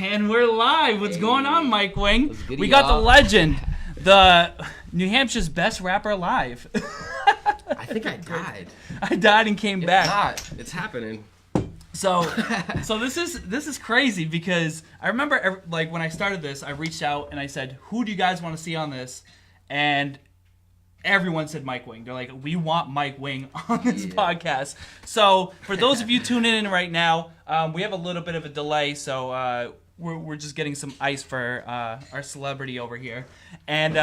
And we're live. What's going on, Mike Wing? We got the legend, the New Hampshire's best rapper alive. I think I died. I died and came back. Not. It's happening. So this is crazy because I remember like when I started this, I reached out and I said, "Who do you guys want to see on this?" And everyone said Mike Wing. They're like, "We want Mike Wing on this podcast." So for those of you tuning in right now, we have a little bit of a delay, so we're just getting some ice for our celebrity over here. And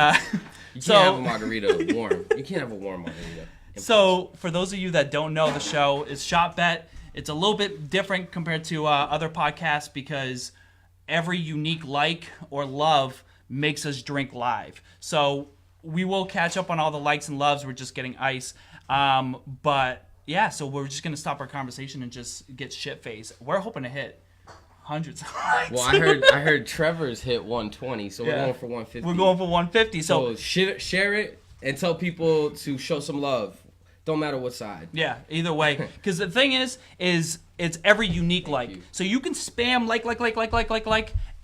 you can't have a margarita warm. You can't have a warm margarita. So for those of you that don't know, the show is ShotBet. It's a little bit different compared to other podcasts because every unique like or love makes us drink live. So we will catch up on all the likes and loves. We're just getting ice. But yeah, so we're just going to stop our conversation and just get shit-faced. We're hoping to hit hundreds of likes. Well, I heard Trevor's hit 120, so we're going for 150. We're going for 150. So share it and tell people to show some love. Don't matter what side. Yeah, either way. Because the thing is it's every unique like. So you can spam like,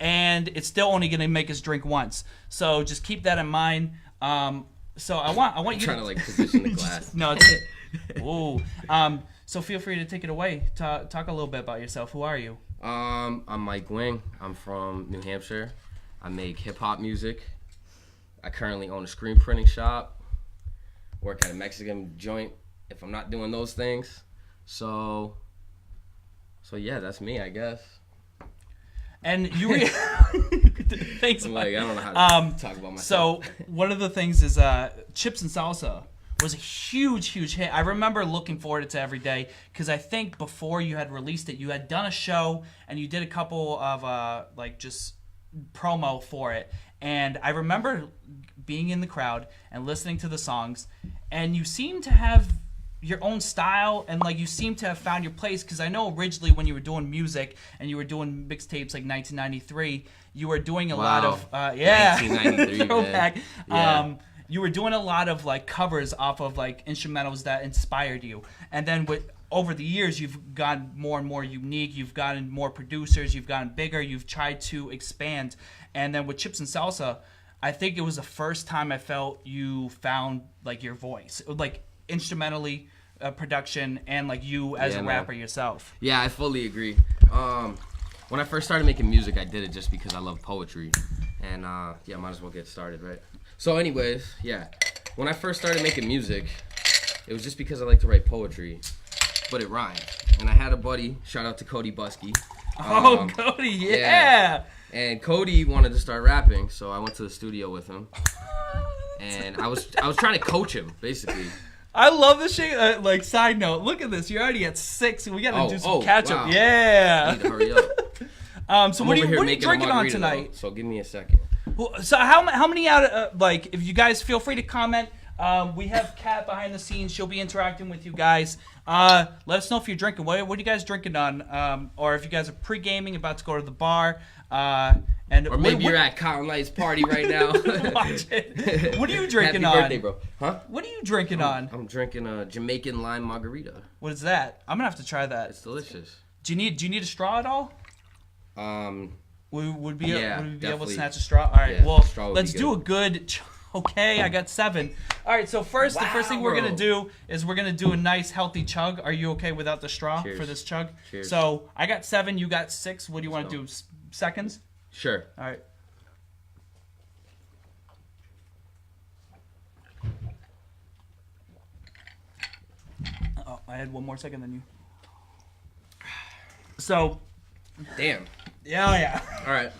and it's still only going to make us drink once. So just keep that in mind. So I want you trying to like position the glass. No, it's it. Ooh. So feel free to take it away. Talk a little bit about yourself. Who are you? I'm Mike Wing. I'm from New Hampshire. I make hip hop music. I currently own a screen printing shop. Work at a Mexican joint if I'm not doing those things. So yeah, that's me, I guess. And you thanks, Mike. I don't know how to talk about myself. So one of the things is Chips and Salsa was a huge hit. I remember looking forward to it every day because I think before you had released it, you had done a show and you did a couple of like just promo for it. And I remember being in the crowd and listening to the songs, and you seem to have your own style, and like you seem to have found your place. Because I know originally when you were doing music and you were doing mixtapes like 1993, you were doing a lot of 1993 throwback. Yeah. You were doing a lot of like covers off of like instrumentals that inspired you, and then over the years, you've gotten more and more unique. You've gotten more producers. You've gotten bigger. You've tried to expand. And then with Chips and Salsa, I think it was the first time I felt you found like your voice, like instrumentally, production, and like you as a rapper yourself. Yeah, I fully agree. When I first started making music, I did it just because I love poetry. And yeah, might as well get started, right? So anyways, yeah. When I first started making music, it was just because I like to write poetry. But it rhymed. And I had a buddy, shout out to Cody Buskey. Cody, yeah. And Cody wanted to start rapping, so I went to the studio with him. And I was trying to coach him, basically. I love this shit. Like, side note, look at this. You're already at 6. We got to do some catch-up. Wow. Yeah. I need to hurry up. So what are you drinking on tonight? Though, so give me a second. Well, so how many out of, like, if you guys feel free to comment. We have Kat behind the scenes. She'll be interacting with you guys. Let us know if you're drinking. What are you guys drinking on? Or if you guys are pre-gaming, about to go to the bar. Or maybe you're at Cotton Light's party right now. Watch it. What are you drinking Happy on? birthday, bro. Huh? What are you drinking on? I'm drinking a Jamaican lime margarita. What is that? I'm gonna have to try that. It's delicious. Do you need a straw at all? Would we be able to snatch a straw? All right. Yeah, well, let's do a good. Okay, I got 7. All right, so the first thing we're going to do is we're going to do a nice healthy chug. Are you okay without the straw for this chug? Cheers. So I got 7, you got 6. What do you want to do? Seconds? Sure. All right. Oh, I had 1 more second than you. So. Damn. Yeah. All right.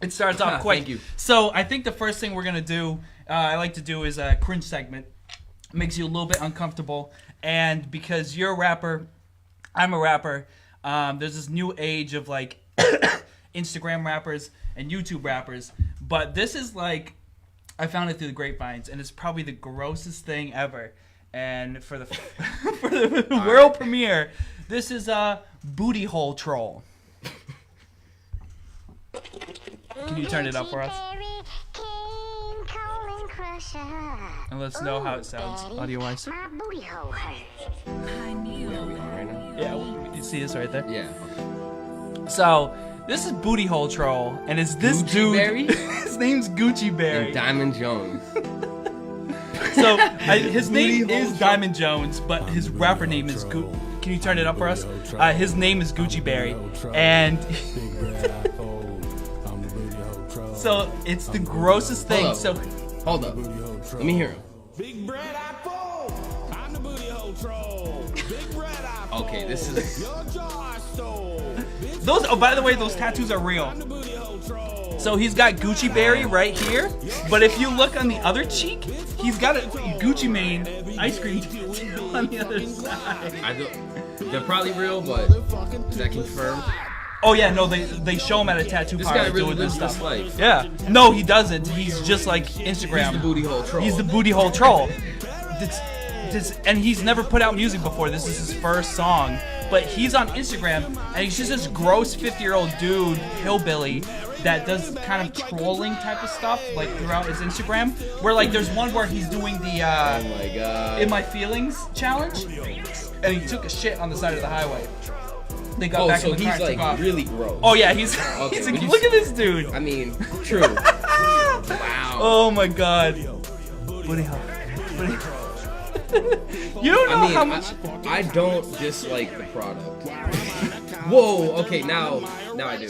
It starts off quick. Thank you. So I think the first thing we're going to do, I like to do, is a cringe segment. It makes you a little bit uncomfortable. And because you're a rapper, I'm a rapper, there's this new age of like Instagram rappers and YouTube rappers. But this is like, I found it through the grapevines, and it's probably the grossest thing ever. And for the world premiere, this is a booty hole troll. Can you turn it up for us? And let's know how it sounds audio-wise. Yeah, you see this right there? Yeah. So This is Booty Hole Troll, and it's this Gucci dude. Berry? His name's Gucci Berry. And Diamond Jones. So his name is Diamond Jones, but his rapper name is Gucci. Can you turn it up for us? His name is Gucci Berry, and so it's the grossest thing. Hold up. Let me hear him. Big bread apple. I'm the booty hole troll. Big bread apple. Okay, this is. Your jaw stole. those. Oh, by the way, those tattoos are real. I'm the booty hole troll. So he's got Gucci Berry right here, but if you look on the other cheek, he's got a Gucci Mane ice cream tattoo on the other side. They're probably real, but is that confirmed? Oh yeah, no, they show him at a tattoo This parlor guy really doing this lives stuff. this life. Yeah, no, he doesn't. He's just like Instagram. He's the booty hole troll. He's the booty hole troll. And he's never put out music before. This is his first song, but he's on Instagram, and he's just this gross 50-year-old dude, hillbilly, that does kind of trolling type of stuff like throughout his Instagram. Where like there's one where he's doing the Oh my god. In My Feelings challenge, and he took a shit on the side of the highway. They got back in the car he's and took off. like really gross. Oh yeah, he's Okay, he's like, when you look at this dude. I mean, true. Wow. Oh my god. Booty hole. Booty hole. You don't know how much. I don't dislike the product. Whoa. Okay, now I do.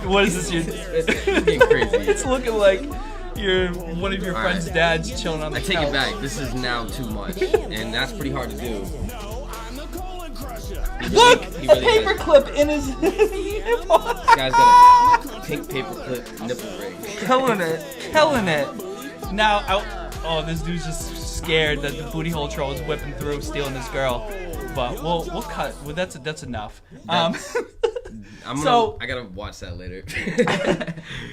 What is this? It's getting crazy. It's looking like you're one of your All friend's right. dads chilling on the I couch. take it back. This is now too much, and that's pretty hard to do. Look, He a really is. paperclip in his nipple. This guy's got a pink paperclip nipple ring. Killing it. Now, this dude's just scared that the booty hole troll is whipping through, stealing his girl. But we'll cut. Well, that's enough. I gotta watch that later.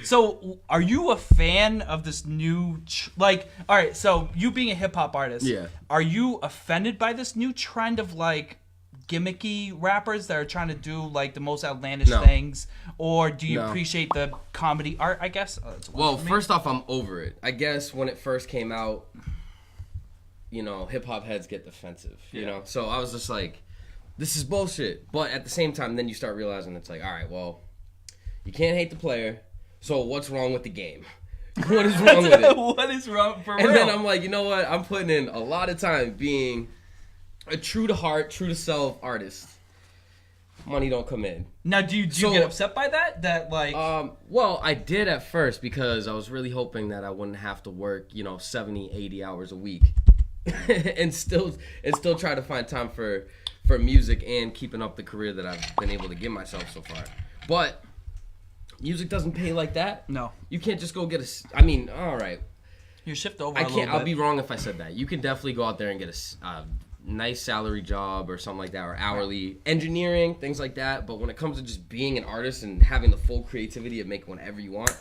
So, are you a fan of this new, all right, so you being a hip hop artist, Yeah. are you offended by this new trend of like gimmicky rappers that are trying to do like the most outlandish No. things? Or do you No. appreciate the comedy art, I guess? That's one Well, for me. first off, I'm over it. I guess when it first came out, hip hop heads get defensive, you know? So I was just like, this is bullshit. But at the same time, then you start realizing it's like, all right, well, you can't hate the player. So what's wrong with the game? What is wrong with it? What is wrong for And real? then I'm like, you know what? I'm putting in a lot of time being a true to heart, true to self artist. Money don't come in. Now, do you get upset by that? That like, Well, I did at first because I was really hoping that I wouldn't have to work, 70, 80 hours a week, and still try to find time for music and keeping up the career that I've been able to give myself so far. But music doesn't pay like that. no, You can't just go get all right. you shift over. I a can't. little I'll bit. be wrong if I said that. You can definitely go out there and get a nice salary job or something like that, or hourly engineering, things like that. But when it comes to just being an artist and having the full creativity to make whatever you want,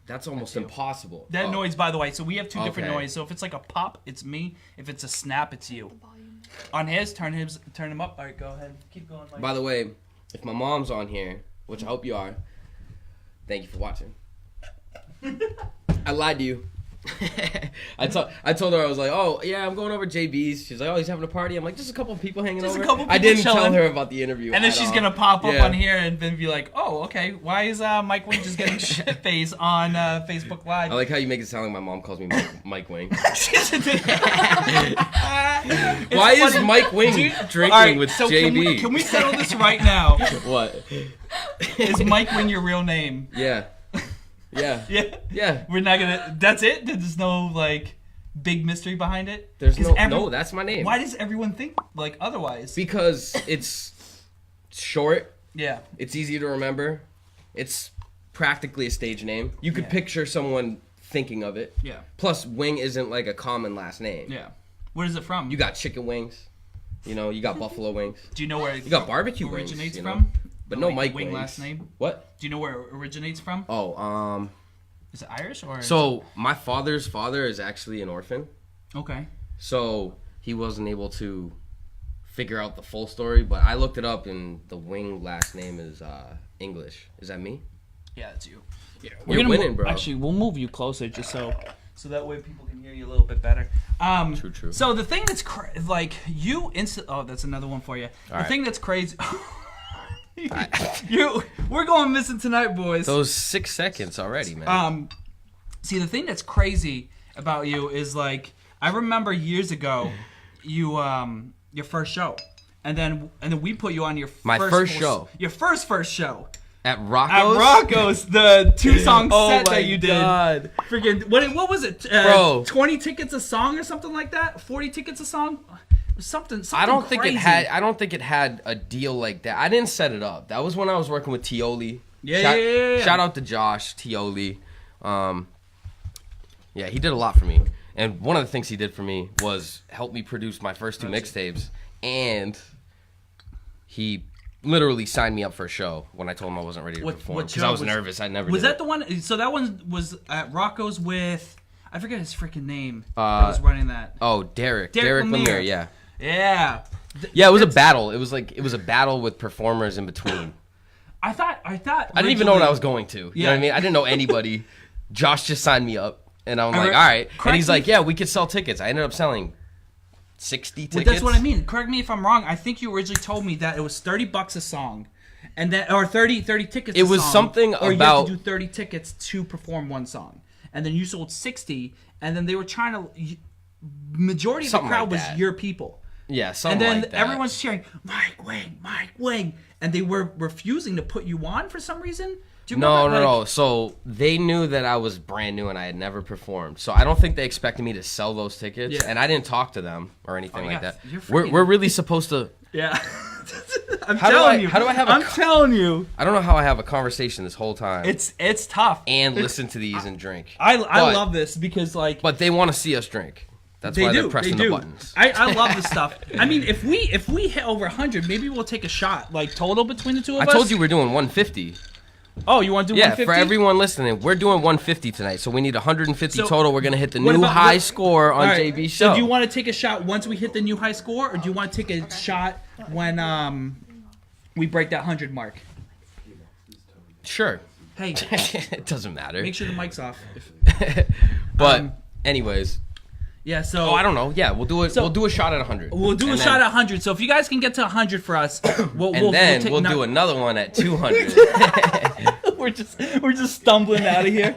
that's almost impossible. That noise, by the way. So we have two different Okay. noise. So if it's like a pop, it's me. If it's a snap, it's you. On his, turn him up. All right, go ahead. Keep going. Mike. By the way, if my mom's on here, which I hope you are, thank you for watching. I lied to you. I told her, I was like, oh yeah, I'm going over to JB's. She's like, oh, he's having a party. I'm like, just a couple of people hanging Just a over. couple I people didn't tell chilling. her about the interview. And then at she's all. gonna pop up Yeah. on here and then be like, "Oh, okay. Why is Mike Wing just getting shit face on Facebook Live?" I like how you make it sound like my mom calls me Mike Wing. It's Why is funny. Mike Wing drinking All right, with so JB? Can we settle this right now? What? Is Mike Wing your real name? Yeah. Yeah. Yeah. Yeah. We're not gonna. That's it. There's no like big mystery behind it. There's 'Cause no, that's my name. Why does everyone think like otherwise? Because it's short. Yeah. It's easy to remember. It's practically a stage name. You could picture someone thinking of it. Yeah. Plus, Wing isn't like a common last name. Yeah. Where is it from? You got chicken wings. You got buffalo wings. Do you know where it You got barbecue wings. originates you know? from? But The, no like, Mike Wing wings. last name. What? Do you know where it originates from? Oh, Is it Irish or? So my father's father is actually an orphan. Okay. So he wasn't able to figure out the full story, but I looked it up and the Wing last name is English. Is that me? Yeah, it's you. Yeah, You're winning, bro. Actually, we'll move you closer just so that way people can hear you a little bit better. True. So the thing that's oh, that's another one for you. The right. thing that's crazy. We're going missing tonight, boys. Those 6 seconds already, man. See, the thing that's crazy about you is like I remember years ago, you your first show, and then we put you on your first show. Your first show. At Rocco's? At Rocco's, the 2-song set that you did. Oh, my God. Freaking, what was it? Bro. 20 tickets a song or something like that? 40 tickets a song? Something I don't think crazy. I don't think it had a deal like that. I didn't set it up. That was when I was working with Tioli. Yeah. Shout out to Josh, Tioli. Yeah, he did a lot for me. And one of the things he did for me was help me produce my first 2 mixtapes. And he literally signed me up for a show when I told him I wasn't ready to perform because I was nervous. I never was did that it. the one? So that one was at Rocco's with I forget his freaking name. That was running that. Oh, Derek Lemire. Yeah. Yeah. Yeah, it was a battle. It was a battle with performers in between. I thought. I didn't even know what I was going to. You know what I mean? I didn't know anybody. Josh just signed me up, and I'm like, all right. And he's like, yeah, we could sell tickets. I ended up selling 60 tickets. Well, that's what I mean. Correct me if I'm wrong. I think you originally told me that it was $30 a song, and then or 30 tickets. It was song, something or about you have to do 30 tickets to perform one song, and then you sold 60, and then they were trying to. Majority of the crowd was your people. Yeah, something and then like that. everyone's cheering, Mike Wing, and they were refusing to put you on for some reason. Do you remember? No. So they knew that I was brand new and I had never performed. So I don't think they expected me to sell those tickets. Yeah. And I didn't talk to them or anything like that. Freaking... We're really supposed to. Yeah. I'm telling you. I'm telling you. I don't know how I have a conversation this whole time. It's tough. And listen to these and drink. I love this because like. But they want to see us drink. That's why they're pressing the buttons. I love this stuff. I mean, if we hit over 100, maybe we'll take a shot, like total between the two of us. I told you we're doing 150. Oh, you want to do 150? Yeah, for everyone listening, we're doing 150 tonight. So we need 150 total. We're gonna hit the new high score on JB's show. So do you want to take a shot once we hit the new high score, or do you want to take a shot when we break that 100 mark? Sure. Hey, it doesn't matter. Make sure the mic's off. But anyways. Yeah, so I don't know. Yeah, we'll do it. We'll do a shot at 100. We'll do a shot at 100. So if you guys can get to 100 for us, we'll do another one at 200. we're just stumbling out of here.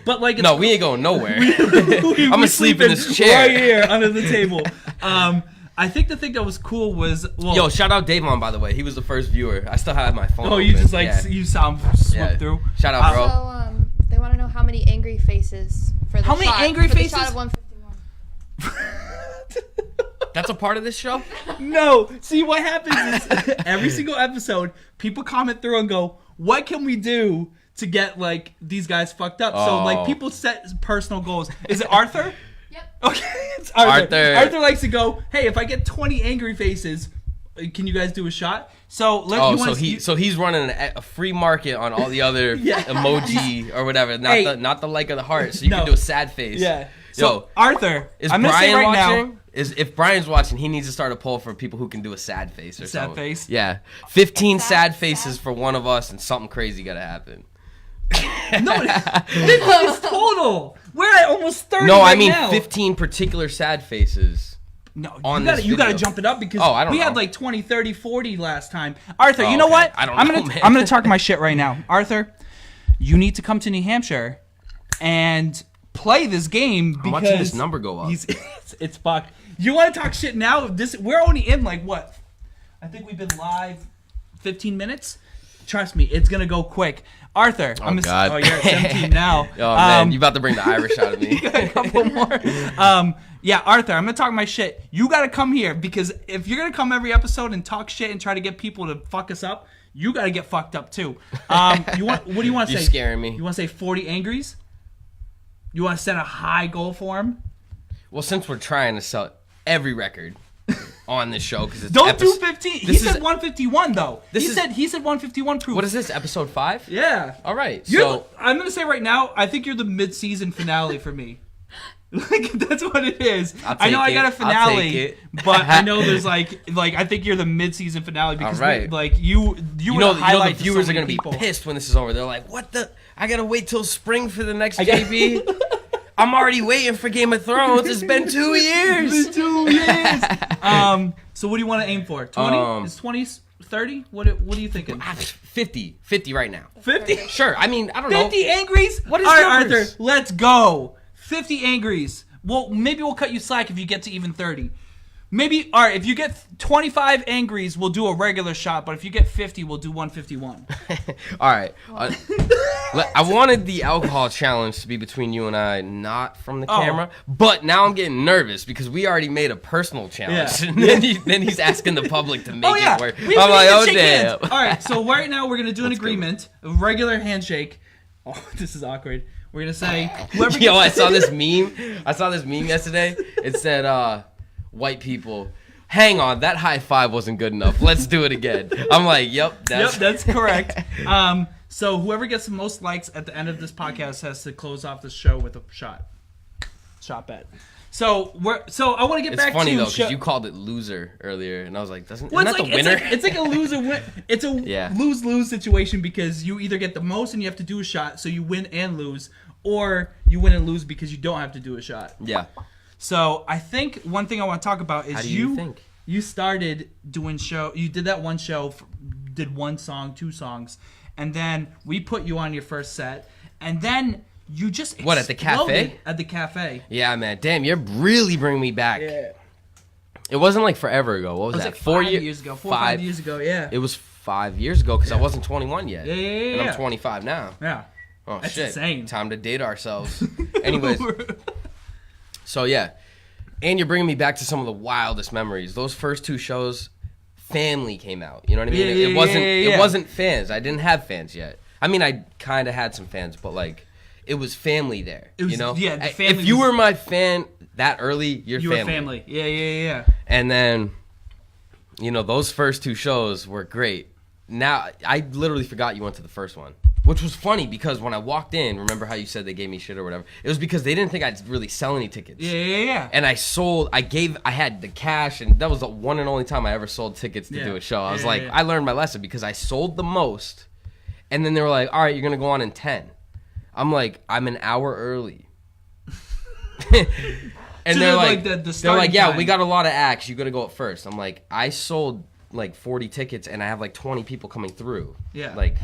But like no, we ain't going nowhere. I'm gonna sleep in this chair right here under the table. I think the thing that was cool was yo, shout out Davon, by the way. He was the first viewer. I still have my phone. Oh, you just you saw him slip through. Shout out, bro. So they want to know how many angry faces for the how many shot, angry for faces? The shot of 151. That's a part of this show? No. See, what happens is every single episode, people comment through and go, what can we do to get, like, these guys fucked up? So, like, people set personal goals. Is it Arthur? Yep. Okay, it's Arthur. Arthur likes to go, hey, if I get 20 angry faces, can you guys do a shot? So he's running a free market on all the other emoji or whatever, not the like of the heart, so you can do a sad face. Yeah. So Arthur, I'm gonna say right now, if Brian's watching, he needs to start a poll for people who can do a sad face or something. Sad face? Yeah. 15 sad faces for one of us, and something crazy gotta happen. No, it's total. We're at almost 30. No, I mean 15 particular sad faces. No, you gotta jump it up because we had like 20, 30, 40 last time. Arthur, you know what? I don't know, man. I'm gonna talk my shit right now. Arthur, you need to come to New Hampshire and play this game because I'm watching this number go up. It's fucked. You want to talk shit now? We're only in like what? I think we've been live 15 minutes. Trust me, it's gonna go quick. Arthur, God. Oh, you're at 17 now. Oh man, you about to bring the Irish out of me. You got a couple more. Yeah, Arthur, I'm gonna talk my shit. You gotta come here because if you're gonna come every episode and talk shit and try to get people to fuck us up, you gotta get fucked up too. What do you want to say? You're scaring me. You want to say 40 angries? You want to set a high goal for him? Well, since we're trying to sell every record on this show, because it's don't do 15. He said 151 though. He said 151 proof. What is this? Episode 5? Yeah. All right. I'm gonna say right now, I think you're the mid-season finale for me. Like that's what it is. I know I got a finale, but I know there's like I think you're the mid-season finale because you know the viewers are gonna be pissed when this is over. They're like, what the? I gotta wait till spring for the next JB. I'm already waiting for Game of Thrones. It's been 2 years. It's been 2 years. So what do you want to aim for? 20? Is 20s? 30? What are you thinking? 50 right now. 50? Sure. I mean, I don't know. 50 angries? What is All right, numbers? Arthur, let's go. 50 angries. Well, maybe we'll cut you slack if you get to even 30. Maybe, all right, if you get 25 angries, we'll do a regular shot, but if you get 50, we'll do 151. All right. I wanted the alcohol challenge to be between you and I, not from the camera, but now I'm getting nervous because we already made a personal challenge. Yeah. And then he's asking the public to make it work. We I'm like, oh, shake damn. hands. All right, so right now we're going to do an agreement, a regular handshake. Oh, this is awkward. We're going to say, whoever Yo, I saw this meme. yesterday. It said, white people, hang on, that high five wasn't good enough. Let's do it again. I'm like, yep, that's correct. So whoever gets the most likes at the end of this podcast has to close off the show with a shot bet. So I want to get It's back funny to though because you called it loser earlier, and I was like, isn't well, that the winner? It's like a loser-win. It's a lose-lose situation because you either get the most and you have to do a shot, so you win and lose, or you win and lose because you don't have to do a shot. Yeah. So I think one thing I want to talk about is How do you think? You started doing show. You did that one show, did one song, 2 songs, and then we put you on your first set, and then you just exploded. What, at the cafe? At the cafe. Yeah, man. Damn, you're really bringing me back. Yeah. It wasn't like forever ago. What was that? Like 4 years ago. 4 or 5 years ago. Yeah. It was 5 years ago because I wasn't 21 yet. Yeah. And I'm 25 now. Yeah. Oh, That's shit. insane. Time to date ourselves. Anyways. So, yeah. And you're bringing me back to some of the wildest memories. Those first 2 shows, family came out. You know what I mean? It wasn't fans. I didn't have fans yet. I mean, I kind of had some fans, but like, it was family there. It was, you know? Yeah, the family. If you were my fan that early, you're you family. were family. Yeah. And then, you know, those first 2 shows were great. Now, I literally forgot you went to the first one. Which was funny because when I walked in, remember how you said they gave me shit or whatever? It was because they didn't think I'd really sell any tickets. Yeah. And I had the cash, and that was the one and only time I ever sold tickets to do a show. I was like, I learned my lesson because I sold the most, and then they were like, all right, you're going to go on in 10. I'm like, I'm an hour early. And So they're like, yeah, time. we got a lot of acts. You got to go up first. I'm like, I sold like 40 tickets and I have like 20 people coming through. Yeah. Like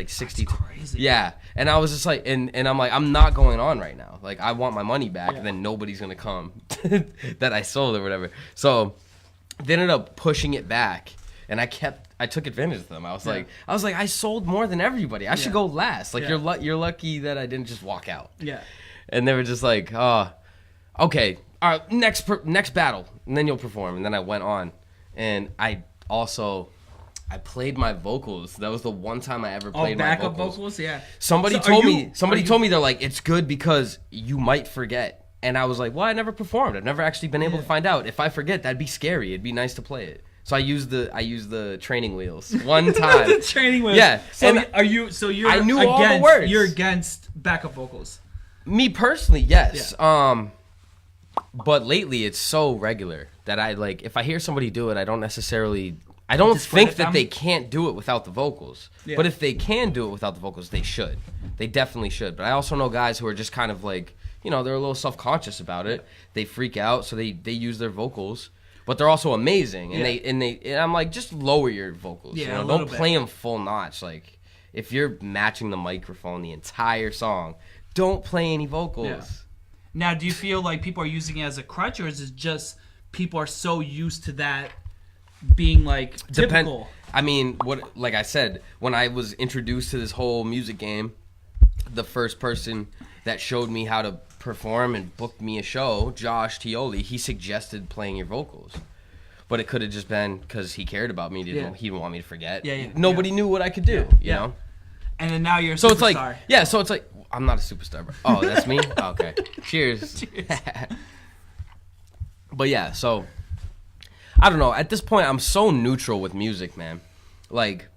60. That's crazy. Yeah. And I was just like, and I'm like, I'm not going on right now. Like, I want my money back, and then nobody's going to come that I sold or whatever. So they ended up pushing it back, and I took advantage of them. I was like, I sold more than everybody. I should go last. Like, you're lucky that I didn't just walk out. Yeah. And they were just like, okay, all right, next battle, and then you'll perform. And then I went on, and I played my vocals. That was the one time I ever played my backup vocals. Yeah. Somebody told me they're like, it's good because you might forget. And I was like, well, I never performed. I've never actually been able to find out. If I forget, that'd be scary. It'd be nice to play it. So I used the training wheels one time. The training wheels. Yeah. So and you're I knew all the words. You're against backup vocals. Me personally, yes. Yeah. But lately it's so regular that I like, if I hear somebody do it, I don't think that they can't do it without the vocals. Yeah. But if they can do it without the vocals, they should. They definitely should. But I also know guys who are just kind of like, you know, they're a little self-conscious about it. They freak out, so they use their vocals. But they're also amazing, and I'm like, just lower your vocals. Yeah, you know? Don't play them full notch. Like, if you're matching the microphone the entire song, don't play any vocals. Yeah. Now, do you feel like people are using it as a crutch, or is it just people are so used to that being like typical? I mean, like I said, when I was introduced to this whole music game, the first person that showed me how to perform and booked me a show, Josh Tioli, he suggested playing your vocals. But it could have just been because he cared about me. He didn't want me to forget. Nobody knew what I could do, you know? And then now you're a superstar. So it's like, I'm not a superstar, bro. Oh, that's me? Oh, okay. Cheers. But yeah, so I don't know. At this point, I'm so neutral with music, man. Like,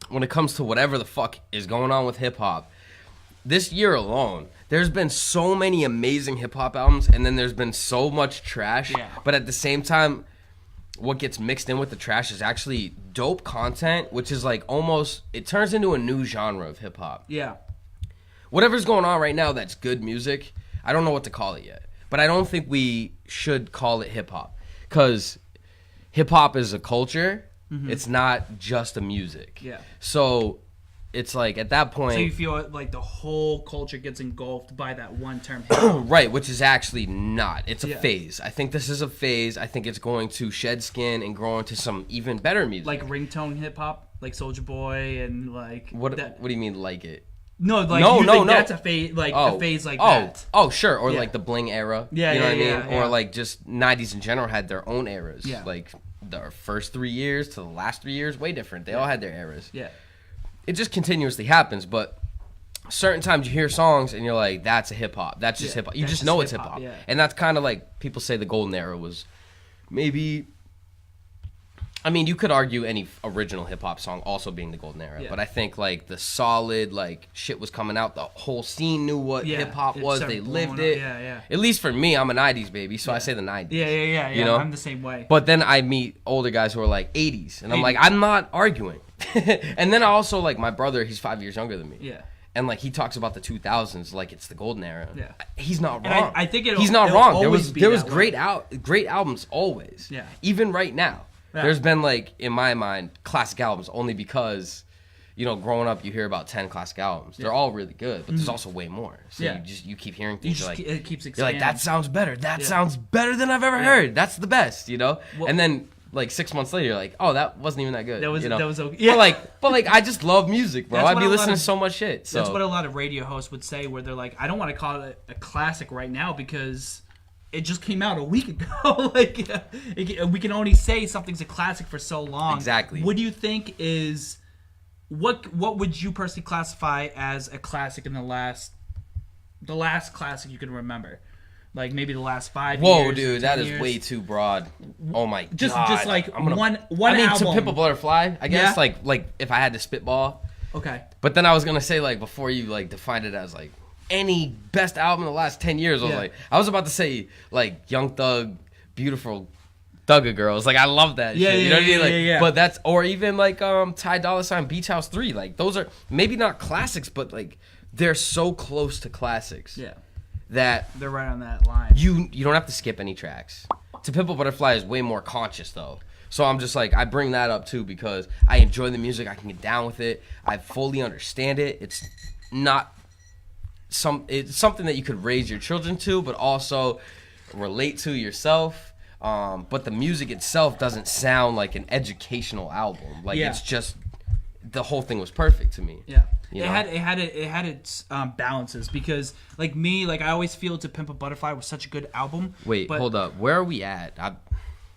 when it comes to whatever the fuck is going on with hip-hop, this year alone, there's been so many amazing hip-hop albums, and then there's been so much trash. Yeah. But at the same time, what gets mixed in with the trash is actually dope content, which is like almost, it turns into a new genre of hip-hop. Yeah. Whatever's going on right now that's good music, I don't know what to call it yet. But I don't think we should call it hip-hop. Because hip-hop is a culture, It's not just a music. Yeah. So it's like at that point. So you feel like the whole culture gets engulfed by that one term. Right, which is actually not. It's a Yeah. phase. I think this is a phase. I think it's going to shed skin and grow into some even better music. Like ringtone hip hop, like Soulja Boy and like What that. do you mean like it? No, like No, you no, think no. that's a phase, like a phase like that. Oh, sure. Or Yeah. like the bling era. Yeah, you know yeah, what I mean? yeah, yeah. Or like just 90s in general had their own eras. Yeah. Like the first 3 years to the last 3 years, way different. They all had their eras. Yeah. It just continuously happens, but certain times you hear songs and you're like, that's a hip hop. That's just Yeah, hip hop. You that's just just know it's hip hip-hop, hop. yeah. And that's kind of like people say the golden era was maybe. I mean, you could argue any original hip hop song also being the golden era, Yeah. but I think like the solid like shit was coming out. The whole scene knew what Yeah, hip hop it was. started They blowing lived up. it. Yeah, yeah. At least for me, I'm a 90s baby, so I say the 90s. Yeah. You know? I'm the same way. But then I meet older guys who are like 80s, and I'm like, 80s. I'm not arguing. And then I also like my brother. He's 5 years younger than me. Yeah. And like he talks about the 2000s like it's the golden era. Yeah. He's not And wrong. I think he's not it'll wrong. There always was be there was that way. great albums always. Yeah. Even right now, Yeah. there's been like in my mind classic albums only because, you know, growing up you hear about 10 classic albums. They're all really good, but there's also way more. So Yeah. you keep hearing You things just, like it keeps you're expanding. like that sounds better. That Yeah. sounds better than I've ever heard. That's the best, you know. Well- and then like 6 months later, you're like, oh, that wasn't even that good. That was- you know? that was okay. Yeah. But like I just love music, bro. That's I'd what be a lot listening of- to so much shit. So That's what a lot of radio hosts would say, where they're like, I don't want to call it a classic right now because it just came out a week ago. Like, we can only say something's a classic for so long. Exactly. What do you think is what would you personally classify as a classic in the last classic you can remember? Like maybe the last 5 years. Whoa, dude, 10 that is years? way too broad. Oh my Just god. like I'm gonna- one I mean, album. To Pimp a Butterfly, I guess. Yeah. Like if I had to spitball. Okay. But then I was gonna say like before you like defined it as like any best album in the last 10 years. Yeah. I was about to say like Young Thug, Beautiful Thugger Girls. Like I love that Yeah, shit. You yeah, know what I mean? yeah, Like, yeah, yeah. but that's or even like Ty Dolla $ign Beach House 3. Like those are maybe not classics, but like they're so close to classics. Yeah. That They're right on that line. you don't have to skip any tracks. To Pimp a Butterfly is way more conscious though. So I'm just like I bring that up too because I enjoy the music. I can get down with it. I fully understand it. It's not it's something that you could raise your children to, but also relate to yourself. But the music itself doesn't sound like an educational album. Like Yeah. it's just the whole thing was perfect to me. Yeah, You it know? had its balances because like me, like I always feel To Pimp a Butterfly was such a good album. Wait, but hold up. Where are we at?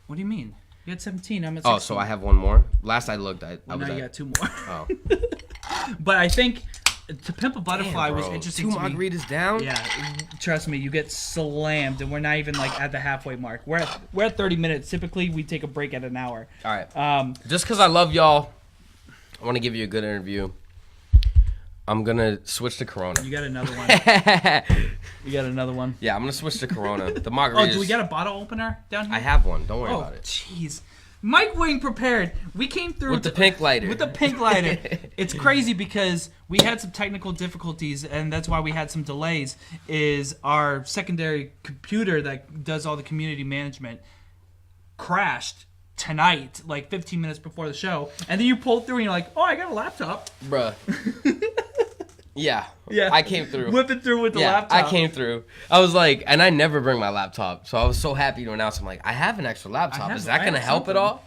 What do you mean? You had 17. I'm at 16. Oh, so I have one more. Last I looked, I Well, was now at. you got two more. Oh. But I think To Pimp a Butterfly Damn, was bro. interesting Two to me. margaritas down. Yeah, trust me, you get slammed, and we're not even like at the halfway mark. We're at 30 minutes. Typically, we take a break at an hour. All right. Just because I love y'all, I want to give you a good interview. I'm gonna switch to Corona. You got another one. You got another one. Yeah, I'm gonna switch to Corona. The Oh, margaritas. do we got a bottle opener down here? I have one. Don't worry Oh, about it. jeez. Mike Wing prepared. We came through With the pink lighter. With the pink lighter. It's crazy because we had some technical difficulties, and that's why we had some delays. Is our secondary computer that does all the community management crashed tonight, like 15 minutes before the show, and then you pulled through and you're like, "Oh, I got a laptop." Bruh. Yeah. Yeah. I came through. Whipping through with the Yeah, laptop. I came through. I was like, and I never bring my laptop, so I was so happy to announce. I'm like, I have an extra laptop. Is that I gonna have help at all?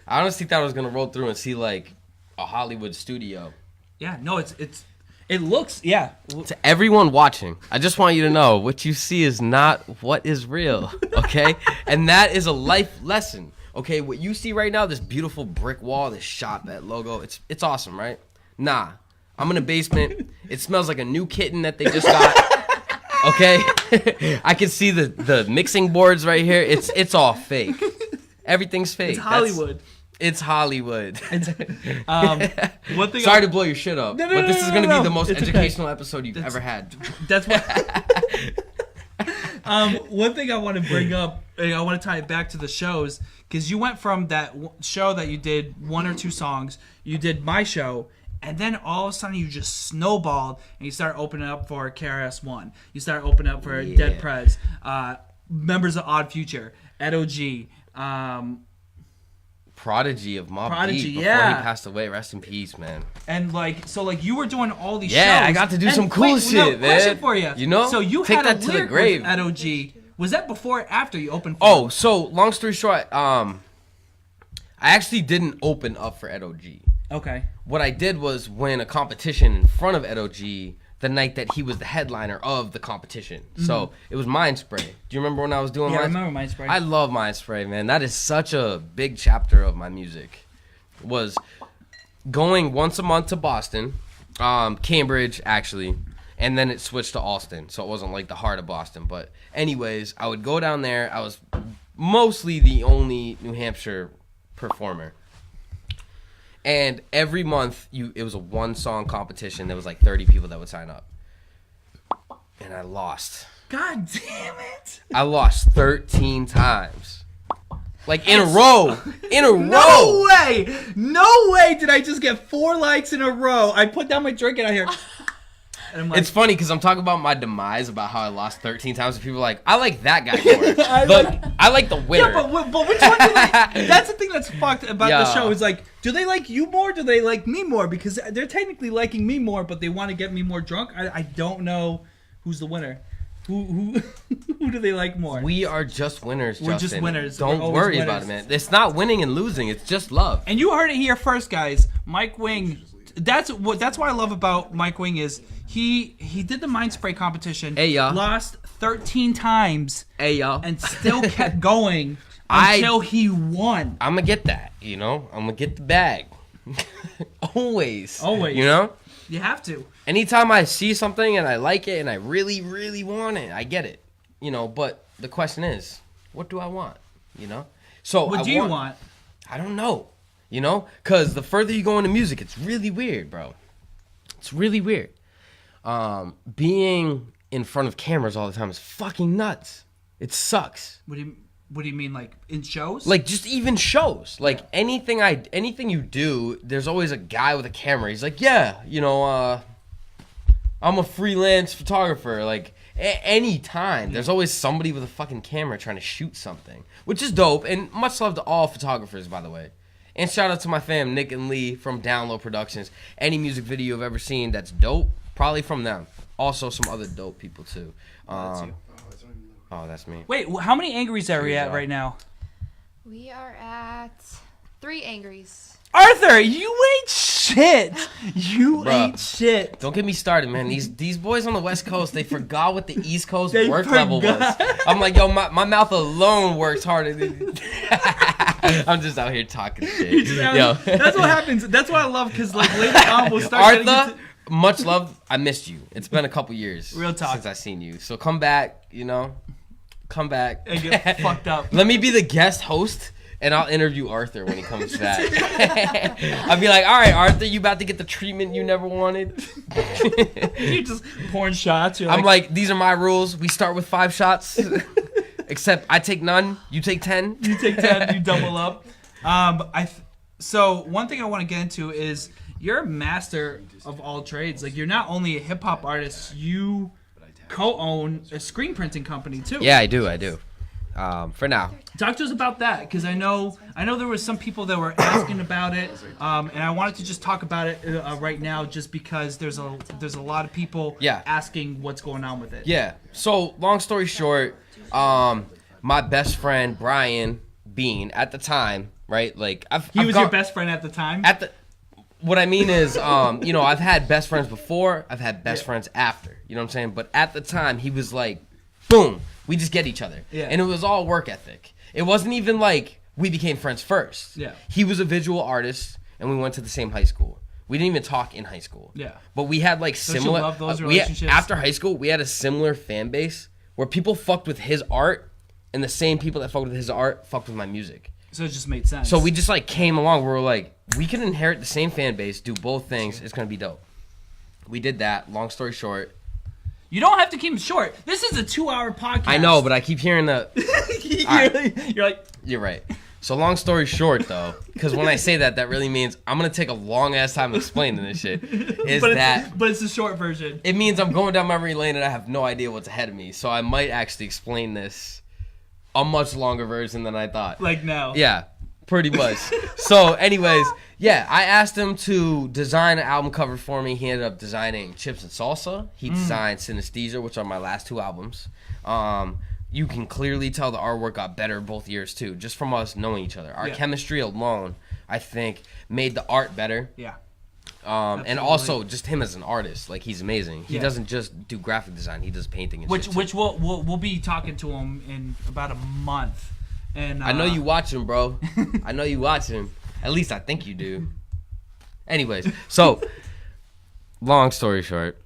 I honestly thought I was gonna roll through and see like a Hollywood studio. Yeah, no, it looks, yeah. To everyone watching, I just want you to know what you see is not what is real, okay? And that is a life lesson, okay? What you see right now, this beautiful brick wall, this ShotBet logo, it's awesome, right? Nah, I'm in a basement. It smells like a new kitten that they just got, okay? I can see the mixing boards right here. It's all fake. Everything's fake. It's Hollywood. It's Hollywood. One thing Sorry to blow your shit up, No, but this is going to no. be the most It's okay. educational episode you've ever had. That's what. One thing I want to bring up, and I want to tie it back to the shows, because you went from that show that you did one or two songs, you did my show, and then all of a sudden you just snowballed and you start opening up for KRS-One. You start opening up for Dead Prez, members of Odd Future, Ed O.G., Prodigy of Mobb Prodigy, Deep before yeah. he passed away. Rest in peace, man. And so you were doing all these Yeah, shows. I got to do And some cool shit, man. Question for you. You know? So you Take had that a to the lyric grave. with OG. Was that before or after you opened for Oh, him? so long story short, I actually didn't open up for Ed OG. Okay. What I did was win a competition in front of Ed OG the night that he was the headliner of the competition. So it was Mind Spray. Do you remember when I was doing Yeah, I Mind remember Mind Spray. I love Mind Spray, man. That is such a big chapter of my music. Was going once a month to Boston, Cambridge actually, and then it switched to Austin, so it wasn't like the heart of Boston. But anyways, I would go down there. I was mostly the only New Hampshire performer. And every month, it was a one-song competition. There was like 30 people that would sign up. And I lost. God damn it. I lost 13 times. Like, in a row. In a row. No way. No way did I just get 4 likes in a row. I put down my drink and I hear... And I'm like, It's funny because I'm talking about my demise, about how I lost 13 times, and people are like, I like that guy more. I like the winner. yeah, but which one do they... That's the thing that's fucked about Yeah. the show. Is like, do they like you more? Do they like me more? Because they're technically liking me more, but they want to get me more drunk. I don't know who's the winner. Who do they like more? We are just winners, We're Justin. just winners. Don't We're always worry winners. about it, man. It's not winning and losing. It's just love. And you heard it here first, guys. Mike Wing. That's what I love about Mike Wing is he did the Mind Spray competition. Hey, y'all. Lost 13 times. Hey, y'all. And still kept going I- until he won. I'm going to get that, you know? I'm going to get the bag. Always. Always. You know? You have to. Anytime I see something and I like it and I really, really want it, I get it. You know, but the question is, what do I want? You know? So What do you want? I don't know. You know? Because the further you go into music, it's really weird, bro. It's really weird. Being in front of cameras all the time is fucking nuts. It sucks. What do you mean, like in shows? Like, just even shows. Like, anything you do, there's always a guy with a camera. He's like, yeah, you know, I'm a freelance photographer. Like, any time, there's always somebody with a fucking camera trying to shoot something, which is dope. And much love to all photographers, by the way. And shout out to my fam, Nick and Lee from Download Productions. Any music video you've ever seen that's dope, probably from them. Also, some other dope people, too. Oh, that's me. Wait, how many angries are we Here at we go. right now? We are at 3 angries. Arthur, you ain't shit. You Bruh. ain't shit. Don't get me started, man. These boys on the West Coast, they forgot what the East Coast They work level was. forgot. I'm like, yo, my mouth alone works harder than... I'm just out here talking shit. Yo. That's what happens. That's what I love because like later on we'll start getting Arthur, into... much love. I missed you. It's been a couple years Real talk. since I seen you. So come back, you know. Come back. and get fucked up. Let me be the guest host, and I'll interview Arthur when he comes back. I'll be like, all right, Arthur, you about to get the treatment you never wanted? You're just pouring shots. You're I'm like, these are my rules. We start with 5 shots. Except I take none, you take 10. you take 10, you double up. So one thing I want to get into is you're a master of all trades. Like you're not only a hip hop artist, you co-own a screen printing company too. Yeah, I do. For now. Talk to us about that because I know there was some people that were asking about it, and I wanted to just talk about it right now, just because there's a lot of people asking what's going on with it. Yeah. So long story short, my best friend Brian Bean at the time, right? Like He was your best friend at the time. What I mean is, you know, I've had best friends before, I've had best friends after. You know what I'm saying? But at the time, he was like, boom, we just get each other. Yeah. And it was all work ethic. It wasn't even like we became friends first. Yeah. He was a visual artist, and we went to the same high school. We didn't even talk in high school. Yeah. But we had like Don't you similar. love those we had- relationships? after high school, we had a similar fan base where people fucked with his art, and the same people that fucked with his art fucked with my music. So it just made sense. So we just like came along. We were like, we can inherit the same fan base, do both things. It's gonna be dope. We did that. Long story short, You don't have to keep it short. This is a 2-hour podcast. I know, but I keep hearing the. You're like, You're right. So long story short, though, because when I say that, that really means I'm gonna take a long ass time explaining this shit. but it's the short version. It means I'm going down memory lane and I have no idea what's ahead of me. So I might actually explain this a much longer version than I thought. Like now. Yeah. Pretty much. So, anyways, yeah, I asked him to design an album cover for me. He ended up designing Chips and Salsa. He designed Synesthesia, which are my last 2 albums. You can clearly tell the artwork got better both years, too, just from us knowing each other. Our chemistry alone, I think, made the art better. Yeah. And also just him as an artist, like he's amazing. He doesn't just do graphic design; he does painting and shit. Which we'll be talking to him in about a month. And I know you watch him, bro. I know you watch him. At least I think you do. Anyways, so long story short,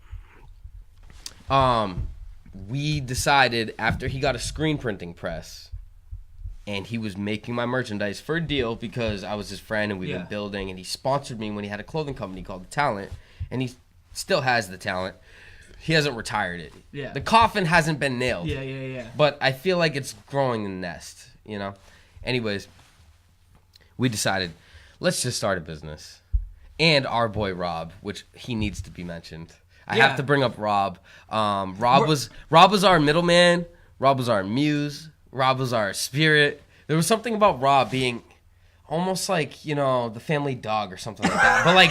we decided after he got a screen printing press. And he was making my merchandise for a deal because I was his friend and we've been building. And he sponsored me when he had a clothing company called The Talent. And he still has The Talent. He hasn't retired it. Yeah. The coffin hasn't been nailed. Yeah. But I feel like it's growing in the nest, you know? Anyways, we decided, let's just start a business. And our boy Rob, which he needs to be mentioned. I have to bring up Rob. Rob was our middleman. Rob was our muse. Rob was our spirit. There was something about Rob being almost like, you know, the family dog or something like that. But like,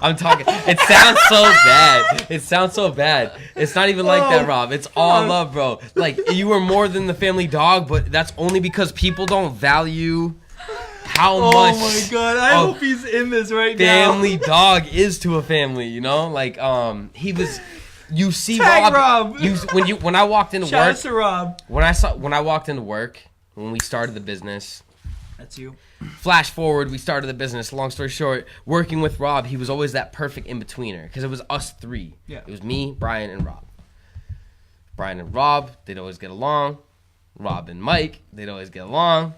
I'm talking. It sounds so bad. It sounds so bad. It's not even like that, Rob. It's all love, bro. Like, you were more than the family dog, but that's only because people don't value how much. Oh my god! I hope he's in this right family dog is to a family. You know, like he was. You see Tag Rob. Rob. When I walked into Shout work. out to Rob. When I walked into work, when we started the business. That's you. Flash forward, we started the business. Long story short, working with Rob, he was always that perfect in-betweener. Because it was us 3. Yeah. It was me, Brian, and Rob. Brian and Rob, they'd always get along. Rob and Mike, they'd always get along.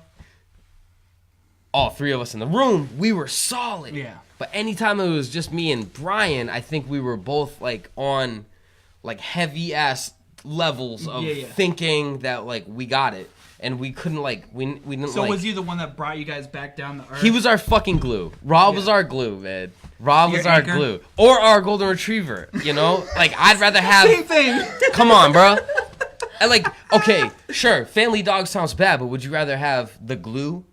All 3 of us in the room, we were solid. Yeah. But anytime it was just me and Brian, I think we were both like on like heavy ass levels of thinking that like we got it. And we couldn't like we didn't. So like, was he the one that brought you guys back down the earth? he was our fucking glue. Rob was our glue, man. Rob was our anchor? glue. Or our golden retriever, you know? Like, I'd rather have... Same thing. Come on, bro. And like, okay, sure, family dog sounds bad, but would you rather have the glue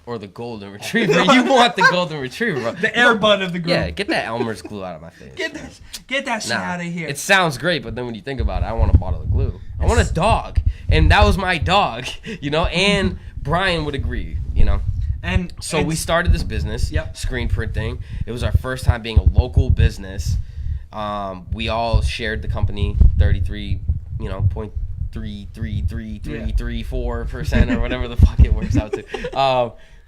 or the golden retriever? You want the golden retriever, bro. The air bud of the group. Yeah, get that Elmer's glue out of my face. Get that shit out of here. It sounds great, but then when you think about it, I want a bottle of glue. I want a dog. And that was my dog, you know? And Brian would agree, you know? And so we started this business, Yep. screen printing. It was our first time being a local business. We all shared the company, 33, you know, 0.33334% or whatever the fuck it works out to.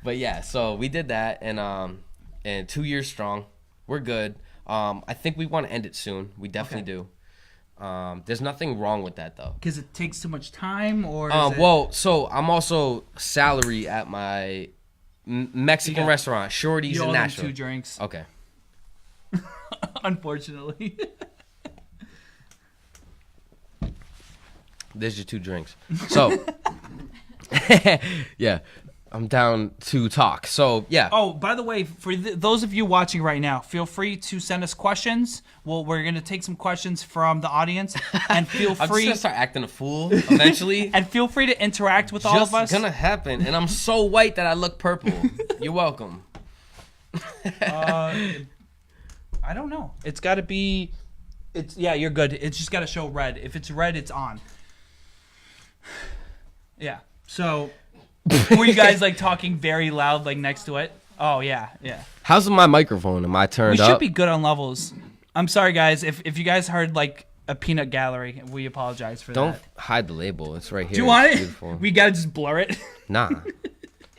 But yeah, so we did that, and 2 years strong. We're good. I think we want to end it soon. We definitely do. There's nothing wrong with that though. Because it takes too much time, or well, so I'm also salary at my Mexican restaurant, Shorty's in Nashville. 2 drinks. Okay. Unfortunately. There's your 2 drinks. So, yeah, I'm down to talk. So, yeah. Oh, by the way, for those of you watching right now, feel free to send us questions. Well, we're going to take some questions from the audience. And feel free... I'm just going to start acting a fool eventually. And feel free to interact with all of us. Just going to happen. And I'm so white that I look purple. You're welcome. I don't know. It's got to be... Yeah, you're good. It's just got to show red. If it's red, it's on. Yeah. So... Were you guys like talking very loud like next to it? Oh yeah. How's my microphone? Am I turned up? We should be good on levels. I'm sorry guys, if you guys heard like a peanut gallery, we apologize for that. Don't hide the label. It's right here. Do you want it's it? beautiful. We gotta just blur it. Nah.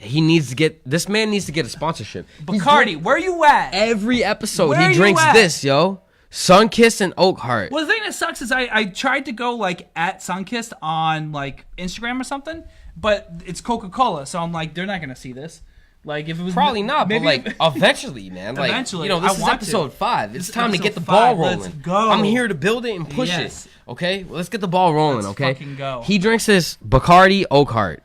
This man needs to get a sponsorship. Bacardi, where you at? Every episode Where he you drinks at? this, yo. Sunkist and Oakheart. Well, the thing that sucks is I tried to go like at Sunkist on like Instagram or something, but it's Coca-Cola, so I'm like, they're not gonna see this. Like if it was Probably not, maybe, but like eventually, man. Like, Eventually. you know, this I is want episode to. 5. This It's is time to get episode the ball 5. rolling. Let's go. I'm here to build it and push Yes. it. Okay, well, let's get the ball rolling. Let's okay, fucking go. He drinks this Bacardi Oakheart.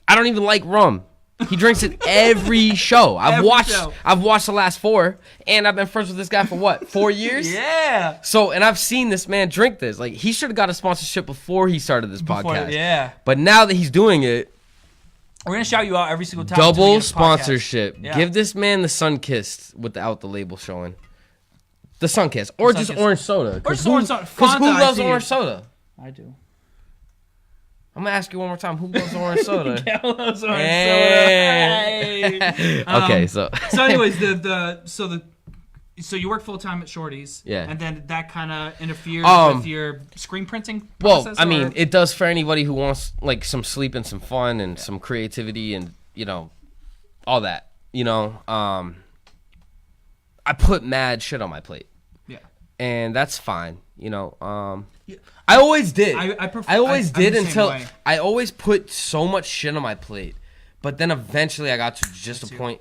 I don't even like rum. He drinks it every show. I've watched the last 4, and I've been friends with this guy for what, 4 years? Yeah. So, and I've seen this man drink this. Like, he should have got a sponsorship before he started this podcast. Yeah. But now that he's doing it, We're gonna shout you out every single time. Double sponsorship. Yeah. Give this man the sun kissed without the label showing. The sun kiss, or just orange soda. Or just orange soda. Because who Fanta, loves I see. orange soda? I do. I'm gonna ask you one more time. Who loves orange soda? Cal loves orange Hey. soda. Hey. Okay, so anyways, so you work full time at Shorty's. Yeah. And then that kind of interferes with your screen printing well, process. I mean, it does for anybody who wants like some sleep and some fun and some creativity and all that. I put mad shit on my plate. Yeah. And that's fine. I always did. I always did until I always put so much shit on my plate, but then eventually I got to just a point.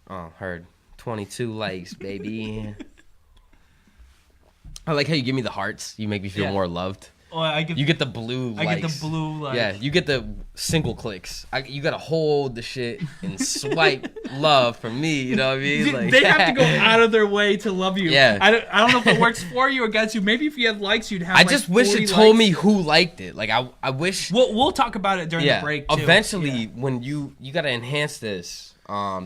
Oh, heard 22 likes, baby. I like how you give me the hearts. You make me feel more loved. Oh, You get the blue likes. I get the blue likes. Yeah, you get the single clicks. You gotta hold the shit and swipe love from me. You know what I mean? Like, they have to go out of their way to love you. Yeah. I don't know if it works for you or against you. Maybe if you had likes, you'd have. I just wish 40 it told likes. me who liked it. Like I wish. We'll talk about it during the break. Too. Eventually, when you gotta enhance this.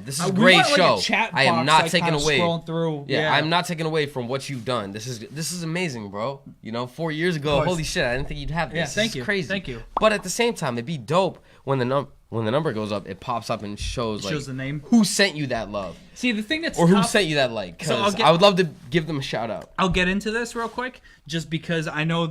This is a We great want, like, show. a chat I am box, not like, taking kinda away. scrolling through. Yeah, I'm not taking away from what you've done. This is amazing, bro. 4 years ago, holy shit, I didn't think you'd have this. Yeah, This thank is you. Crazy. Thank you. But at the same time, it'd be dope when the number goes up, it pops up and shows the name. who sent you that love, See, the thing that's or who tough, sent you that like. So Because I would love to give them a shout out. I'll get into this real quick, just because I know,